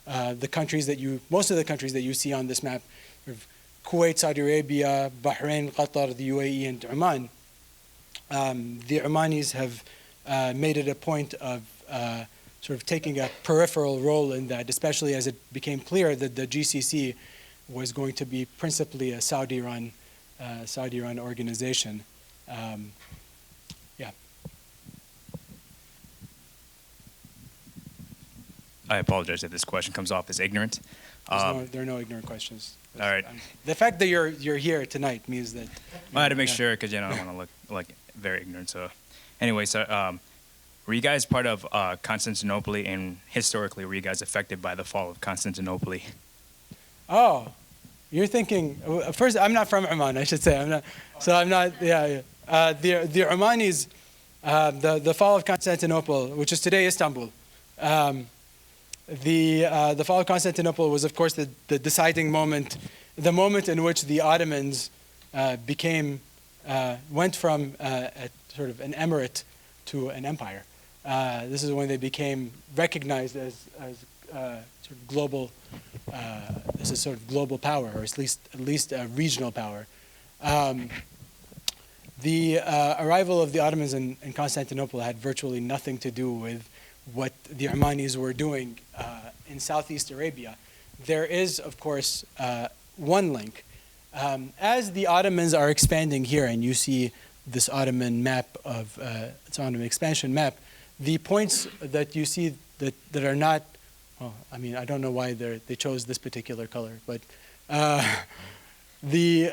the countries that most of the countries that you see on this map, Kuwait, Saudi Arabia, Bahrain, Qatar, the UAE, and Oman. The Omanis have made it a point of sort of taking a peripheral role in that, especially as it became clear that the GCC was going to be principally a Saudi-run organization. Yeah. I apologize if this question comes off as ignorant. There are no ignorant questions. All right. The fact that you're here tonight means that. I had to make sure because I don't want to look like very ignorant. So, anyway, so were you guys part of Constantinople, and historically, were you guys affected by the fall of Constantinople? Oh, you're thinking. First, I'm not from Oman. I should say I'm not. So I'm not. Yeah. The Omanis, the fall of Constantinople, which is today Istanbul. The fall of Constantinople was, of course, the deciding moment, the moment in which the Ottomans went from sort of an emirate to an empire. This is when they became recognized as sort of global. This is sort of global power, or at least a regional power. The arrival of the Ottomans in Constantinople had virtually nothing to do with what the Omanis were doing in Southeast Arabia. There is, of course, one link. As the Ottomans are expanding here, and you see this Ottoman map of its Ottoman expansion map, the points that you see that are not, well, I mean, I don't know why they chose this particular color, but the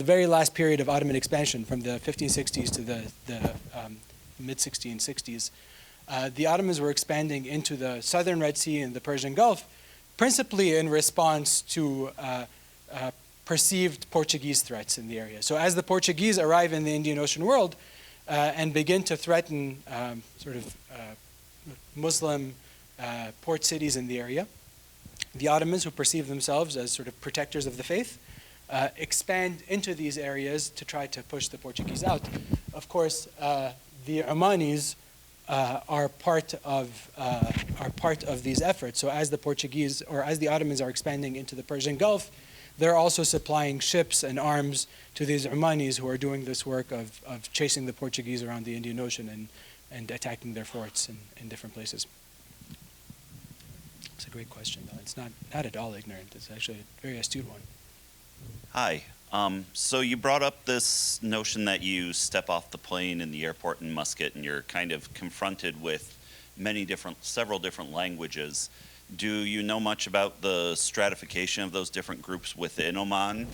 very last period of Ottoman expansion, from the 1560s to the mid-1660s, the Ottomans were expanding into the southern Red Sea and the Persian Gulf, principally in response to perceived Portuguese threats in the area. So as the Portuguese arrive in the Indian Ocean world and begin to threaten Muslim port cities in the area, the Ottomans, who perceive themselves as sort of protectors of the faith, expand into these areas to try to push the Portuguese out. Of course, the Omanis are part of these efforts. So as the Portuguese, or as the Ottomans, are expanding into the Persian Gulf, they're also supplying ships and arms to these Omanis who are doing this work of chasing the Portuguese around the Indian Ocean and attacking their forts in different places. It's a great question, though. It's not at all ignorant. It's actually a very astute one. Hi. So you brought up this notion that you step off the plane in the airport in Muscat and you're kind of confronted with several different languages. Do you know much about the stratification of those different groups within Oman?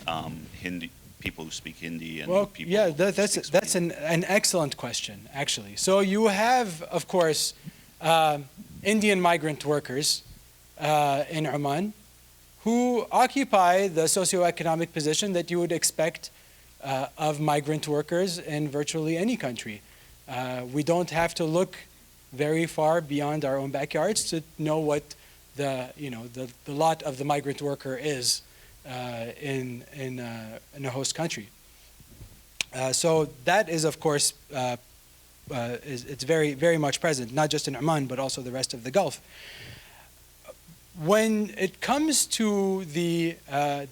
Hindi, people who speak Hindi and people who that's an excellent question, actually. So you have, of course, Indian migrant workers in Oman who occupy the socioeconomic position that you would expect of migrant workers in virtually any country. We don't have to look very far beyond our own backyards to know what the lot of the migrant worker is in a host country. So that is, of course, it's very, very much present, not just in Oman, but also the rest of the Gulf. When it comes to the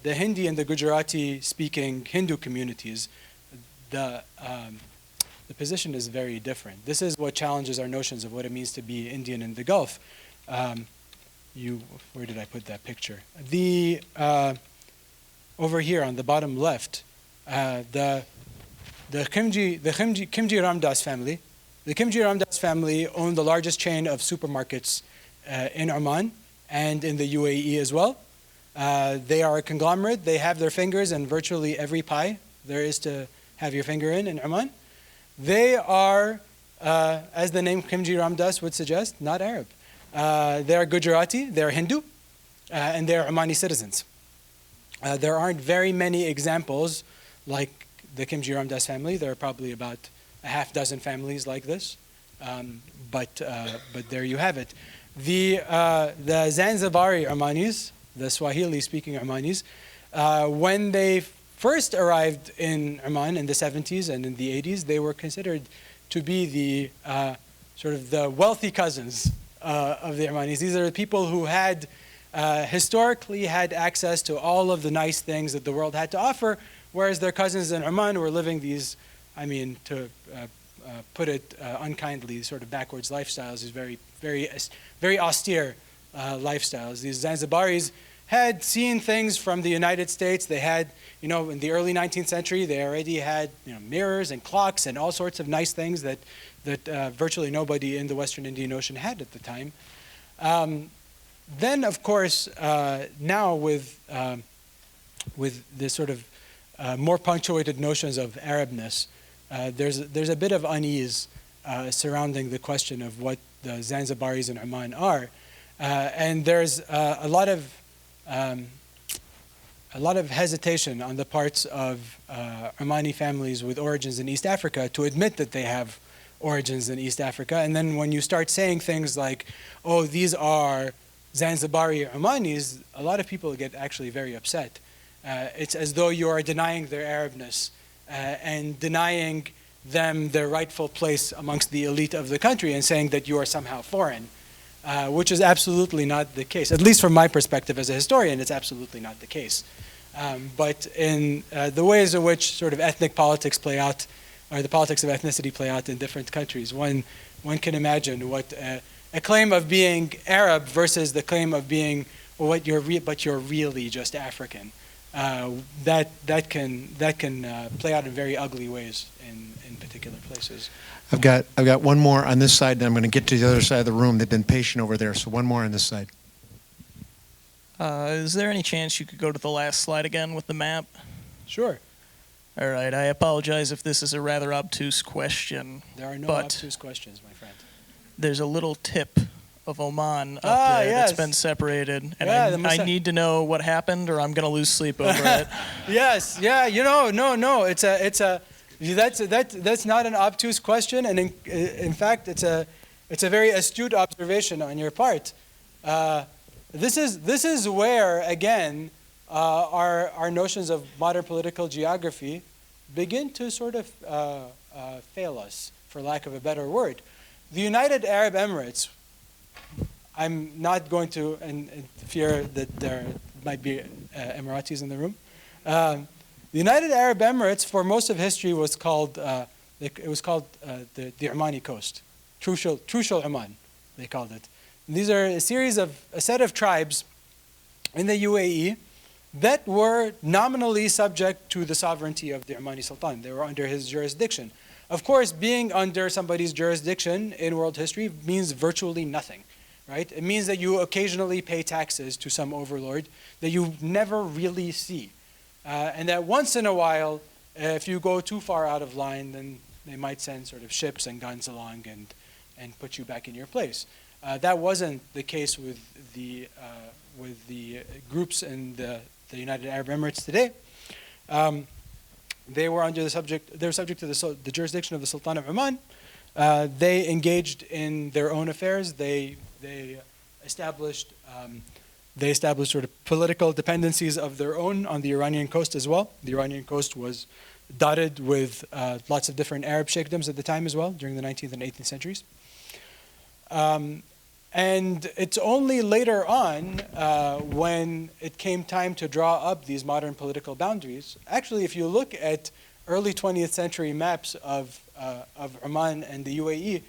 Hindi and the Gujarati-speaking Hindu communities, the position is very different. This is what challenges our notions of what it means to be Indian in the Gulf. Where did I put that picture? Over here on the bottom left, the Khimji Ramdas family. The Khimji Ramdas family own the largest chain of supermarkets in Oman and in the UAE as well. They are a conglomerate. They have their fingers in virtually every pie there is to have your finger in Oman. They are, as the name Khimji Ramdas would suggest, not Arab. They are Gujarati, they are Hindu, and they are Omani citizens. There aren't very many examples like the Khimji Ramdas family. There are probably about a half dozen families like this, but there you have it. the Zanzibari Omanis, the Swahili-speaking Omanis, when they first arrived in Oman in the 70s and in the 80s, they were considered to be the sort of the wealthy cousins of the Omanis. These are the people who had historically had access to all of the nice things that the world had to offer, whereas their cousins in Oman were living these, I mean, to put it unkindly, sort of backwards lifestyles, these very austere lifestyles. These Zanzibaris had seen things from the United States. They had, in the early 19th century, they already had mirrors and clocks and all sorts of nice things that virtually nobody in the Western Indian Ocean had at the time. Then, of course, now with this sort of more punctuated notions of Arabness, there's a bit of unease surrounding the question of what the Zanzibaris in Oman are, and there's a lot of hesitation on the parts of Omani families with origins in East Africa to admit that they have origins in East Africa. And then when you start saying things like, oh, these are Zanzibari Omanis, a lot of people get actually very upset. It's as though you are denying their Arabness and denying them their rightful place amongst the elite of the country and saying that you are somehow foreign, which is absolutely not the case. At least from my perspective as a historian, it's absolutely not the case. But in the ways in which sort of ethnic politics play out, or the politics of ethnicity play out in different countries, one can imagine what a claim of being Arab versus the claim of being, well, but you're really just African. That can play out in very ugly ways in particular places. I've got one more on this side, and I'm going to get to the other side of the room. They've been patient over there, so one more on this side. Is there any chance you could go to the last slide again with the map? Sure. All right, I apologize if this is a rather obtuse question. There are no but obtuse questions, my friend. There's a little tip of Oman up there yes. that's been separated, and Yeah, I need to know what happened, or I'm going to lose sleep over it. Yes, yeah, no. That's not an obtuse question, and in fact, it's a very astute observation on your part. This is where again our notions of modern political geography begin to sort of fail us, for lack of a better word. The United Arab Emirates. I'm not going to, and fear that there might be Emiratis in the room. The United Arab Emirates, for most of history, was called the Omani Coast, Trucial Oman, they called it. And these are a set of tribes in the UAE that were nominally subject to the sovereignty of the Omani Sultan. They were under his jurisdiction. Of course, being under somebody's jurisdiction in world history means virtually nothing. Right? It means that you occasionally pay taxes to some overlord that you never really see. And that once in a while, if you go too far out of line, then they might send sort of ships and guns along and put you back in your place. That wasn't the case with the groups in the United Arab Emirates today. They were subject to the jurisdiction of the Sultan of Oman. They engaged in their own affairs. They established sort of political dependencies of their own on the Iranian coast as well. The Iranian coast was dotted with lots of different Arab sheikdoms at the time as well, during the 19th and 18th centuries. And it's only later on when it came time to draw up these modern political boundaries. Actually, if you look at early 20th century maps of Oman and the UAE,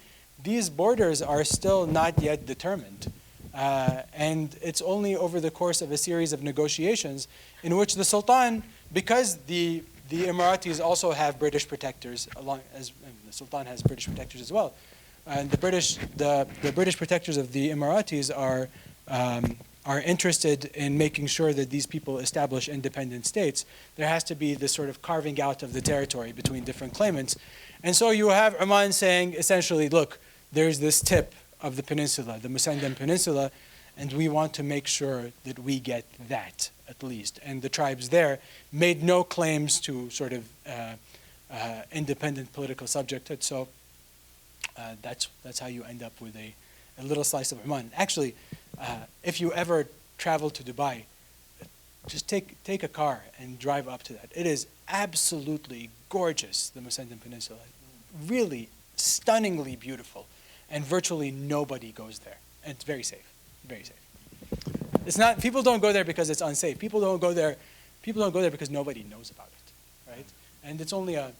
these borders are still not yet determined. And it's only over the course of a series of negotiations in which the Sultan, because the Emiratis also have British protectors, as the Sultan has British protectors as well, and the British protectors of the Emiratis are interested in making sure that these people establish independent states. There has to be this sort of carving out of the territory between different claimants. And so you have Oman saying essentially, look, there's this tip of the peninsula, the Musandam Peninsula, and we want to make sure that we get that at least. And the tribes there made no claims to sort of independent political subjecthood. So that's how you end up with a little slice of Oman. Actually, if you ever travel to Dubai, just take a car and drive up to that. It is absolutely gorgeous, the Musandam Peninsula. Really stunningly beautiful, and virtually nobody goes there. And it's very safe, very safe. It's not, people don't go there because it's unsafe. People don't go there because nobody knows about it, right? And it's only a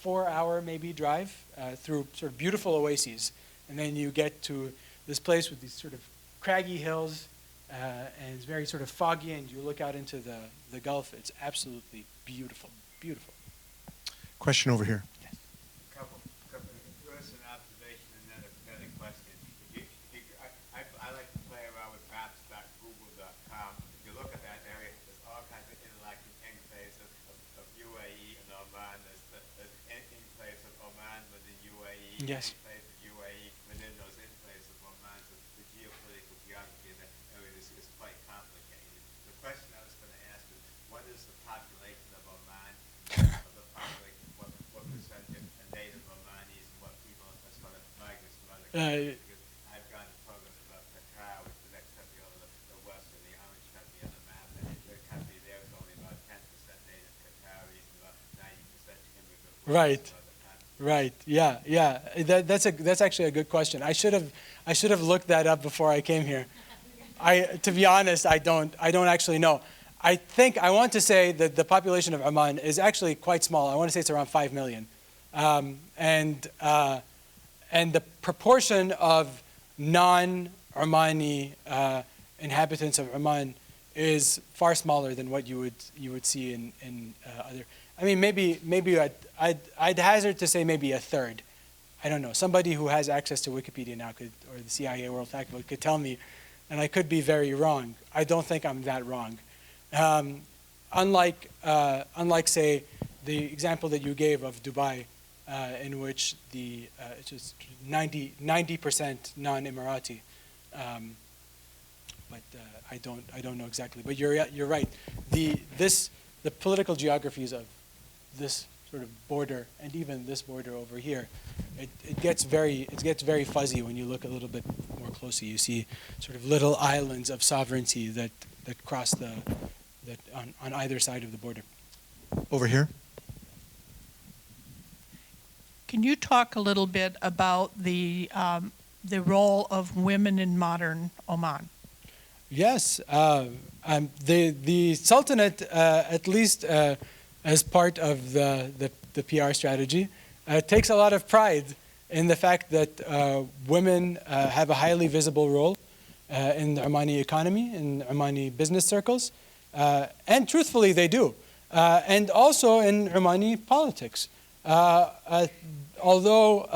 4-hour maybe drive through sort of beautiful oases, and then you get to this place with these sort of craggy hills, and it's very sort of foggy, and you look out into the Gulf. It's absolutely beautiful, beautiful. Question over here. Couple. First an observation and then a question. I like to play around with maps.google.com. If you look at that area, there's all kinds of interlocking enclaves of UAE and Oman. There's enclaves of Oman within UAE. Yes. Enclaves of UAE within those enclaves of Oman. So the geopolitical geography in that area is quite complicated. The question I was going to ask is, what is the population of Oman? Of the population, what percentage of native Omanis and what people are sort of migrants from other countries? Because I've gone to programs about Qatar, which is the next country over the west of the orange country on the map, and the country there is only about 10% native Qataris and about 90% immigrant workers Right. from other countries. Right. Yeah. That's actually a good question. I should have looked that up before I came here. To be honest, I don't actually know. I want to say that the population of Oman is actually quite small. I want to say it's around 5 million. And the proportion of non-Omani inhabitants of Oman is far smaller than what you would see in other. I mean, maybe I'd hazard to say maybe a third. I don't know. Somebody who has access to Wikipedia now or the CIA World Factbook could tell me, and I could be very wrong. I don't think I'm that wrong. Unlike say the example that you gave of Dubai, in which it's just 90% non-Emirati, but I don't know exactly. But you're right. The political geographies of this sort of border and even this border over here, it gets very fuzzy when you look a little bit more closely. You see sort of little islands of sovereignty that cross on either side of the border. Over here. Can you talk a little bit about the role of women in modern Oman? Yes, the Sultanate, at least as part of the PR strategy, takes a lot of pride in the fact that women have a highly visible role in the Omani economy, in Omani business circles, and truthfully they do, and also in Omani politics. Although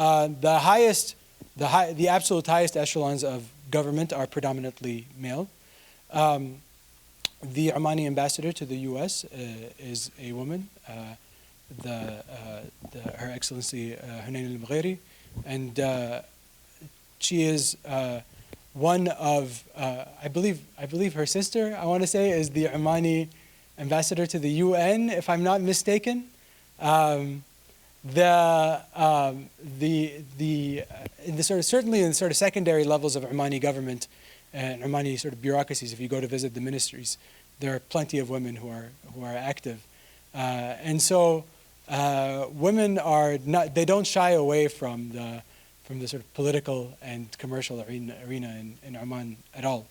the absolute highest echelons of government are predominantly male, the Omani ambassador to the U.S. is a woman, Her Excellency Hunayn al-Mgheri, and she is one of, I believe her sister, I want to say, is the Omani ambassador to the UN, if I'm not mistaken. Certainly in the sort of secondary levels of Omani government and Omani sort of bureaucracies, if you go to visit the ministries, there are plenty of women who are active, and so women are not. They don't shy away from the sort of political and commercial arena in Oman at all.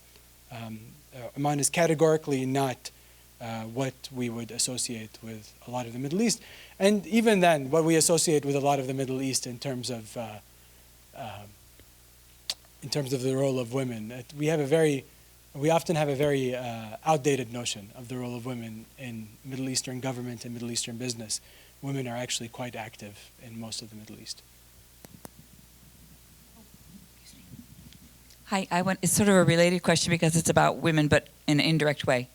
Oman is categorically not what we would associate with a lot of the Middle East, and even then, what we associate with a lot of the Middle East in terms of the role of women. We often have a very outdated notion of the role of women in Middle Eastern government and Middle Eastern business. Women are actually quite active in most of the Middle East. Hi, it's sort of a related question because it's about women, but in an indirect way.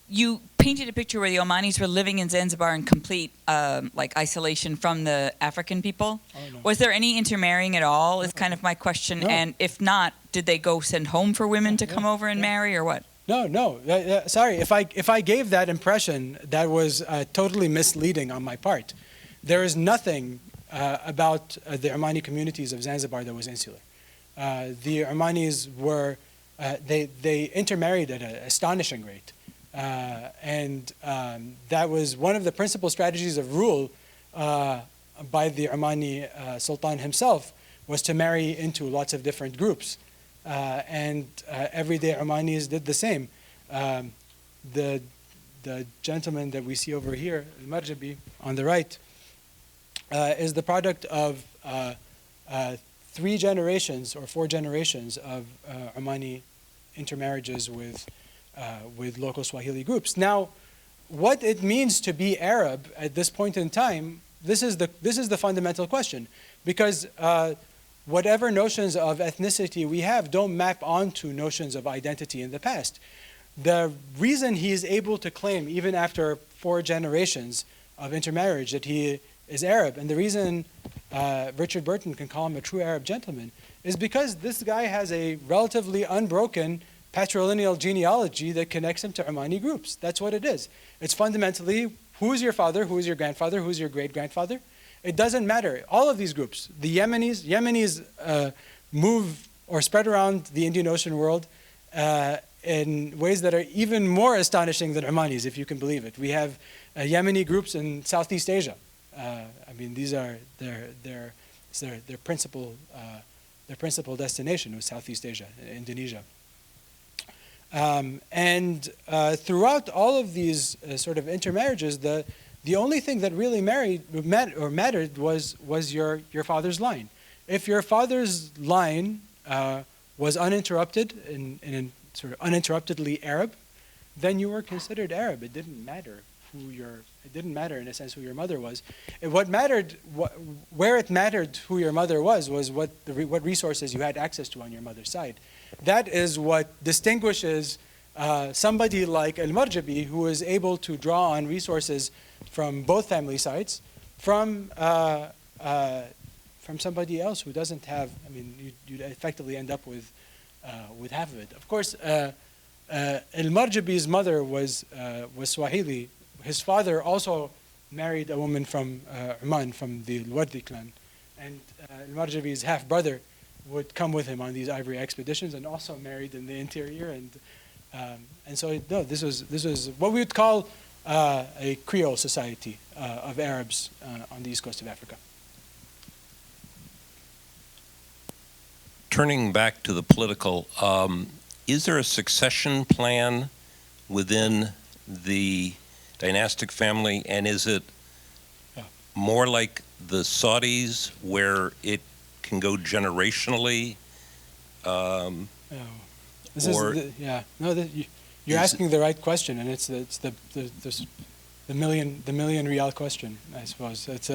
You painted a picture where the Omanis were living in Zanzibar in complete isolation from the African people. Oh, no. Was there any intermarrying at all is kind of my question. No. And if not, did they go send home for women to come over and marry or what? No. Sorry, if I gave that impression, that was totally misleading on my part. There is nothing about the Omani communities of Zanzibar that was insular. the Omanis were, they intermarried at an astonishing rate. And that was one of the principal strategies of rule by the Omani Sultan himself, was to marry into lots of different groups. And everyday Omanis did the same. The gentleman that we see over here, Al-Marjabi, on the right, is the product of 3 generations or 4 generations of Omani intermarriages with local Swahili groups. Now, what it means to be Arab at this point in time, this is the fundamental question, because whatever notions of ethnicity we have don't map onto notions of identity in the past. The reason he is able to claim, even after 4 generations of intermarriage, that he is Arab, and the reason Richard Burton can call him a true Arab gentleman, is because this guy has a relatively unbroken patrilineal genealogy that connects him to Omani groups. That's what it is. It's fundamentally, who's your father, who's your grandfather, who's your great-grandfather? It doesn't matter. All of these groups, the Yemenis move or spread around the Indian Ocean world in ways that are even more astonishing than Omanis, if you can believe it. We have Yemeni groups in Southeast Asia. I mean, these are their principal destination was Southeast Asia, Indonesia. And throughout all of these sort of intermarriages, the only thing that really mattered was your father's line. If your father's line was uninterrupted and sort of uninterruptedly Arab, then you were considered Arab. It didn't matter it didn't matter in a sense who your mother was. What mattered, where it mattered who your mother was what resources you had access to on your mother's side. That is what distinguishes somebody like Al-Marjabi, who is able to draw on resources from both family sides, from somebody else who doesn't have. I mean, you'd effectively end up with half of it. Of course, Al-Marjabi's mother was Swahili. His father also married a woman from Oman, from the Al-Wardi clan, and Al-Marjabi's half brother would come with him on these ivory expeditions, and also married in the interior, and so no, this was what we would call a Creole society of Arabs on the east coast of Africa. Turning back to the political, is there a succession plan within the dynastic family, and is it more like the Saudis, where it can go generationally? You're asking the right question, and it's the million real question, I suppose. It's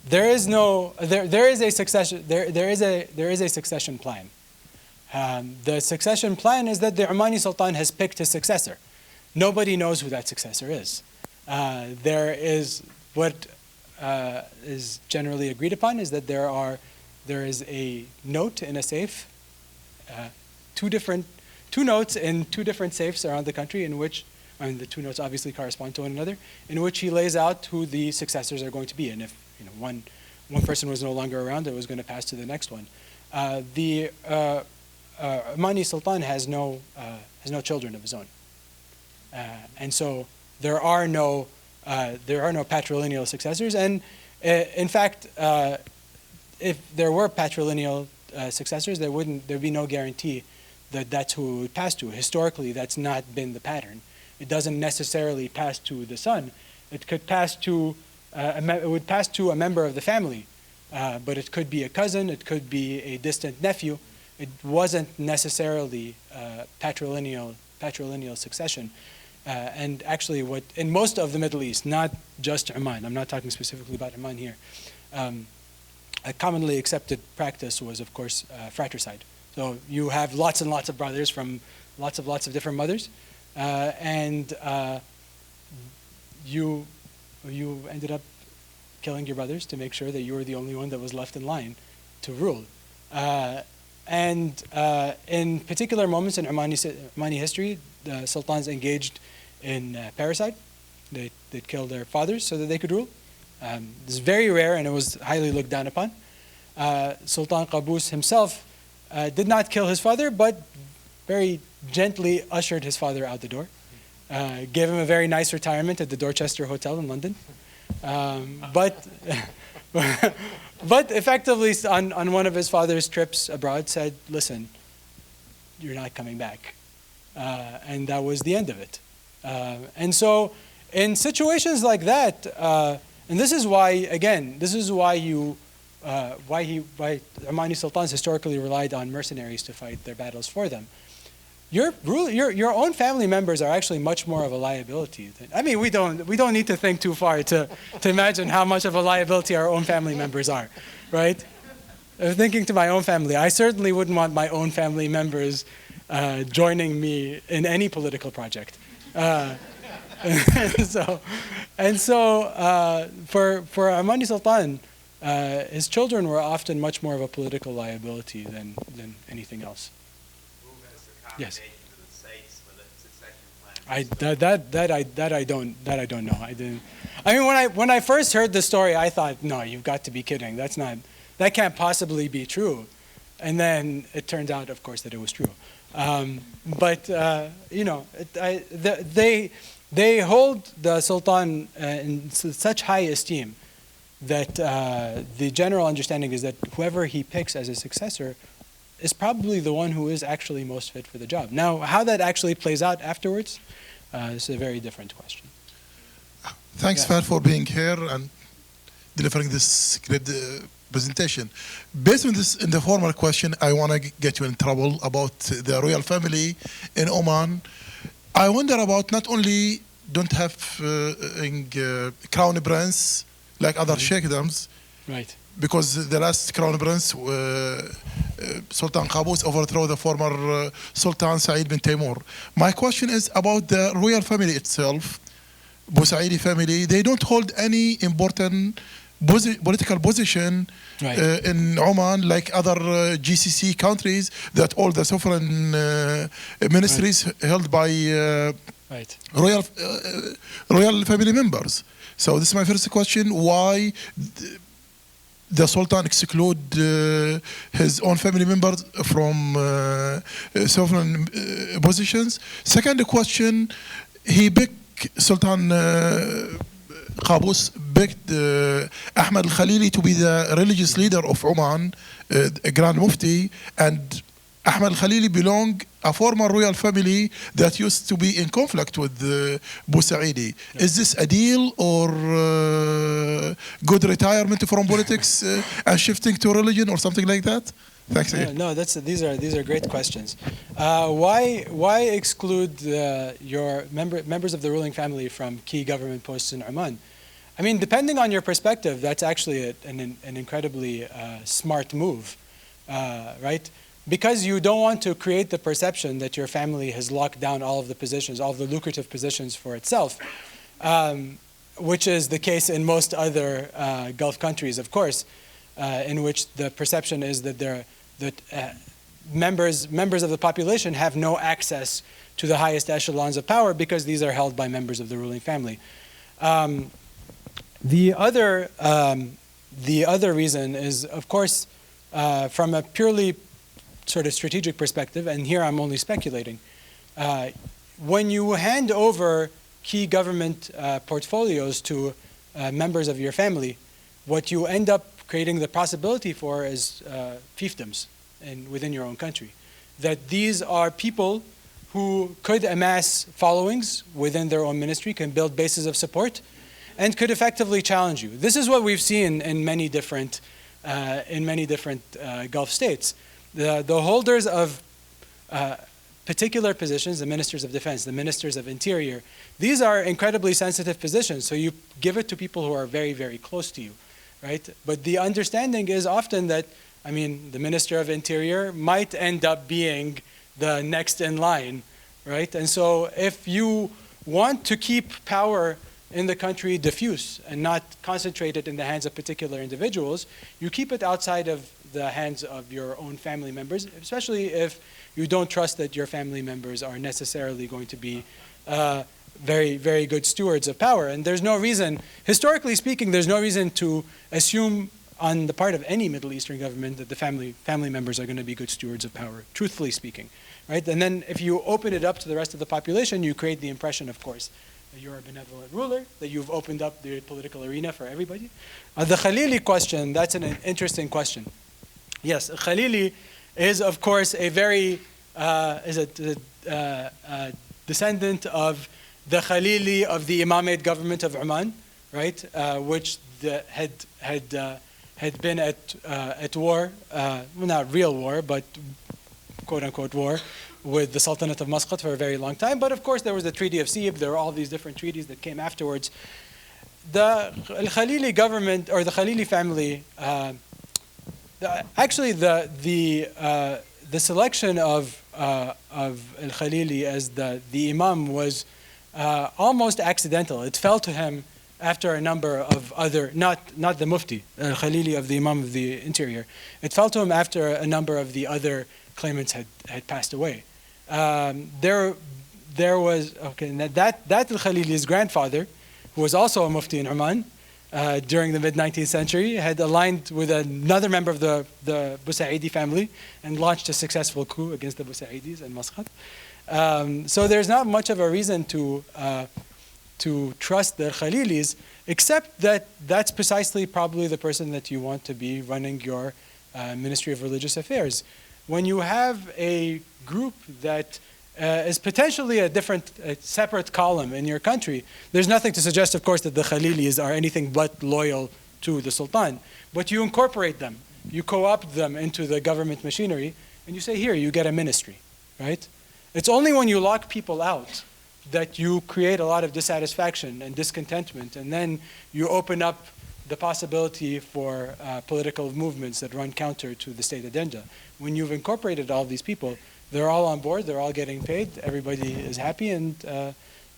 there is a succession plan. The succession plan is that the Omani Sultan has picked his successor. Nobody knows who that successor is. There is what is generally agreed upon is that there is a note in a safe, two notes in 2 different safes around the country, in which, I mean, the 2 notes obviously correspond to one another, in which he lays out who the successors are going to be, and if one person was no longer around, it was going to pass to the next one. The Omani Sultan has no children of his own. And so there are no patrilineal successors. And in fact, if there were patrilineal successors, there'd be no guarantee that that's who it would pass to. Historically, that's not been the pattern. It doesn't necessarily pass to the son. It could pass to it would pass to a member of the family, but it could be a cousin. It could be a distant nephew. It wasn't necessarily patrilineal succession. And actually, what in most of the Middle East, not just Oman, I'm not talking specifically about Oman here, a commonly accepted practice was, of course, fratricide. So you have lots and lots of brothers from lots of different mothers, and you ended up killing your brothers to make sure that you were the only one that was left in line to rule. And in particular moments in Omani history, the sultans engaged in parricide. They'd kill their fathers so that they could rule. This is very rare, and it was highly looked down upon. Sultan Qaboos himself did not kill his father, but very gently ushered his father out the door. Gave him a very nice retirement at the Dorchester Hotel in London. But effectively, on one of his father's trips abroad, said, listen, you're not coming back. And that was the end of it. And so in situations like that, and this is why, again, this is why Omani sultans historically relied on mercenaries to fight their battles for them. Your own family members are actually much more of a liability. I mean, we don't need to think too far to imagine how much of a liability our own family members are, right? Thinking to my own family, I certainly wouldn't want my own family members joining me in any political project. For Omani Sultan, his children were often much more of a political liability than anything else. Yes. I don't know. I mean, when I first heard the story, I thought, no, you've got to be kidding. That can't possibly be true. And then it turned out, of course, that it was true. They hold the Sultan in such high esteem that the general understanding is that whoever he picks as his successor is probably the one who is actually most fit for the job. Now, how that actually plays out afterwards is a very different question. Thanks, Fahad, for being here and delivering this great presentation. Based on this, in the former question, I want to get you in trouble about the royal family in Oman. I wonder about not only don't have crown prince like other sheikdoms, right? Because the last crown prince, Sultan Qaboos, overthrew the former Sultan Said bin Taymour. My question is about the royal family itself, Busaidi family. They don't hold any important political position in Oman like other GCC countries that all the sovereign ministries held by royal family members. So this is my first question: why the Sultan exclude his own family members from sovereign positions? Second question: he picked Sultan Qaboos picked Ahmad al-Khalili to be the religious leader of Oman, a Grand Mufti, and Ahmad al-Khalili belonged a former royal family that used to be in conflict with Busaidi. Is this a deal or good retirement from politics and shifting to religion or something like that? Thanks again. No, these are great questions. Why exclude your members of the ruling family from key government posts in Oman? I mean, depending on your perspective, that's actually an incredibly smart move, right? Because you don't want to create the perception that your family has locked down all of the positions, all of the lucrative positions for itself, which is the case in most other Gulf countries, of course, in which the perception is that members of the population have no access to the highest echelons of power because these are held by members of the ruling family. The other reason is, of course, from a purely sort of strategic perspective, and here I'm only speculating, when you hand over key government portfolios to members of your family, what you end up creating the possibility for is fiefdoms within your own country. That these are people who could amass followings within their own ministry, can build bases of support, and could effectively challenge you. This is what we've seen in many different Gulf states. The holders of particular positions, the ministers of defense, the ministers of interior, these are incredibly sensitive positions, so you give it to people who are very, very close to you, right? But the understanding is often that, I mean, the minister of interior might end up being the next in line, right? And so if you want to keep power in the country diffuse and not concentrated in the hands of particular individuals, you keep it outside of the hands of your own family members, especially if you don't trust that your family members are necessarily going to be very, very good stewards of power. And there's no reason, historically speaking, there's no reason to assume on the part of any Middle Eastern government that the family members are going to be good stewards of power, truthfully speaking, right? And then if you open it up to the rest of the population, you create the impression, of course, that you're a benevolent ruler, that you've opened up the political arena for everybody. The Khalili question, that's an interesting question. Yes, Khalili is, of course, a very descendant of the Khalili of the Imamate government of Oman, right? Which had been at war, well, not real war, but quote-unquote war, with the Sultanate of Muscat for a very long time. But of course, there was the Treaty of Sib. There were all these different treaties that came afterwards. The Khalili government, or the Khalili family, actually the selection of Al-Khalili as the imam was almost accidental. It fell to him after a number of other, not the Mufti, Al-Khalili of the Imam of the Interior. It fell to him after a number of the other claimants had passed away. There was, that Al-Khalili's grandfather, who was also a Mufti in Oman during the mid-19th century, had aligned with another member of the Busaidi family and launched a successful coup against the Busaidis in Muscat. So there's not much of a reason to trust the Khalilis, except that that's precisely probably the person that you want to be running your Ministry of Religious Affairs. When you have a group that is potentially a separate column in your country, there's nothing to suggest, of course, that the Khalilis are anything but loyal to the Sultan. But you incorporate them, you co-opt them into the government machinery, and you say, here, you get a ministry, right? It's only when you lock people out that you create a lot of dissatisfaction and discontentment, and then you open up the possibility for political movements that run counter to the state agenda. When you've incorporated all these people, they're all on board, they're all getting paid, everybody is happy, and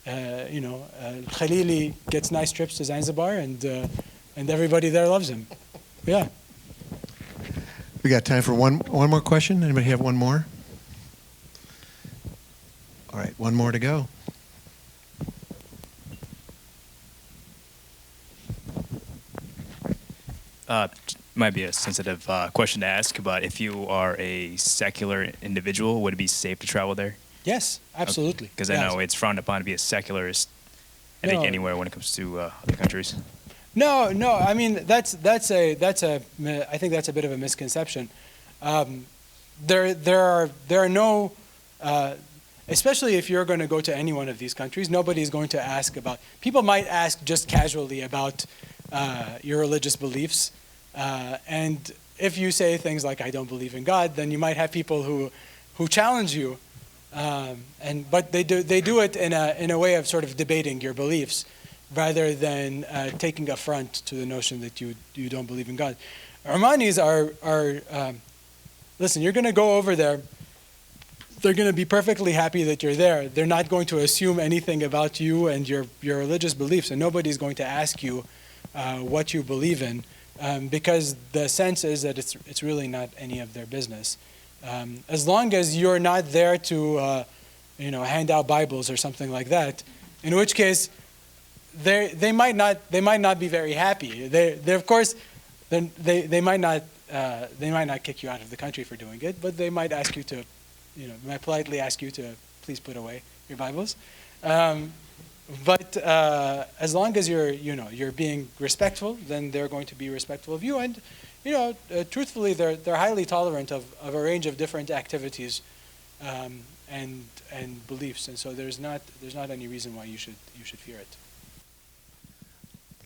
Khalili gets nice trips to Zanzibar, and everybody there loves him. Yeah. We got time for one more question. Anybody have one more? All right, one more to go. Might be a sensitive question to ask, but if you are a secular individual, would it be safe to travel there? Yes, absolutely. Because I know it's frowned upon to be a secularist, I think, anywhere when it comes to other countries. No. I mean, I think that's a bit of a misconception. There are no, especially if you're going to go to any one of these countries, nobody's going to ask about. People might ask just casually about your religious beliefs, and if you say things like "I don't believe in God," then you might have people who challenge you, but they do it in a way of sort of debating your beliefs, rather than taking affront to the notion that you don't believe in God. Omanis are listen, you're going to go over there. They're going to be perfectly happy that you're there. They're not going to assume anything about you and your religious beliefs, and nobody's going to ask you what you believe in, because the sense is that it's really not any of their business. As long as you're not there to hand out Bibles or something like that, in which case they might not be very happy. They of course they might not kick you out of the country for doing it, but they might ask you to, might politely ask you to please put away your Bibles. But as long as you're being respectful, then they're going to be respectful of you. And truthfully, they're highly tolerant of a range of different activities and beliefs. And so there's not any reason why you should fear it.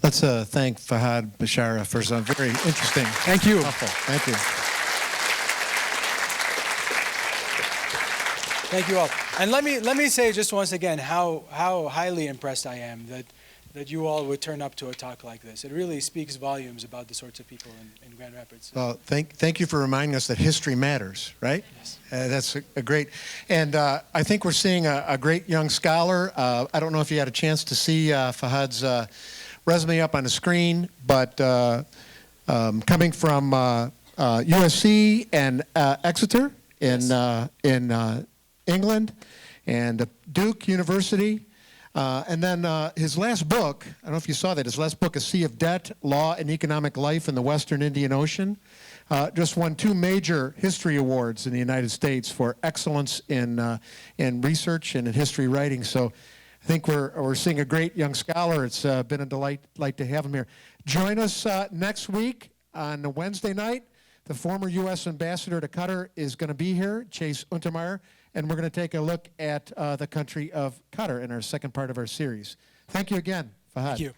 Let's thank Fahad Bishara for some very interesting. Thank you. Helpful. Thank you. Thank you all. And let me say just once again how highly impressed I am that you all would turn up to a talk like this. It really speaks volumes about the sorts of people in Grand Rapids. Well, thank you for reminding us that history matters, right? Yes. That's a great, and I think we're seeing a great young scholar. I don't know if you had a chance to see Fahad's resume up on the screen, but coming from USC and Exeter in England, and Duke University, And then his last book, I don't know if you saw that, his last book, A Sea of Debt, Law and Economic Life in the Western Indian Ocean, just won 2 major history awards in the United States for excellence in research and in history writing. So I think we're seeing a great young scholar. It's been a delight to have him here. Join us next week on a Wednesday night. The former U.S. ambassador to Qatar is going to be here, Chase Untermeyer, and we're going to take a look at the country of Qatar in our second part of our series. Thank you again, Fahad. Thank you.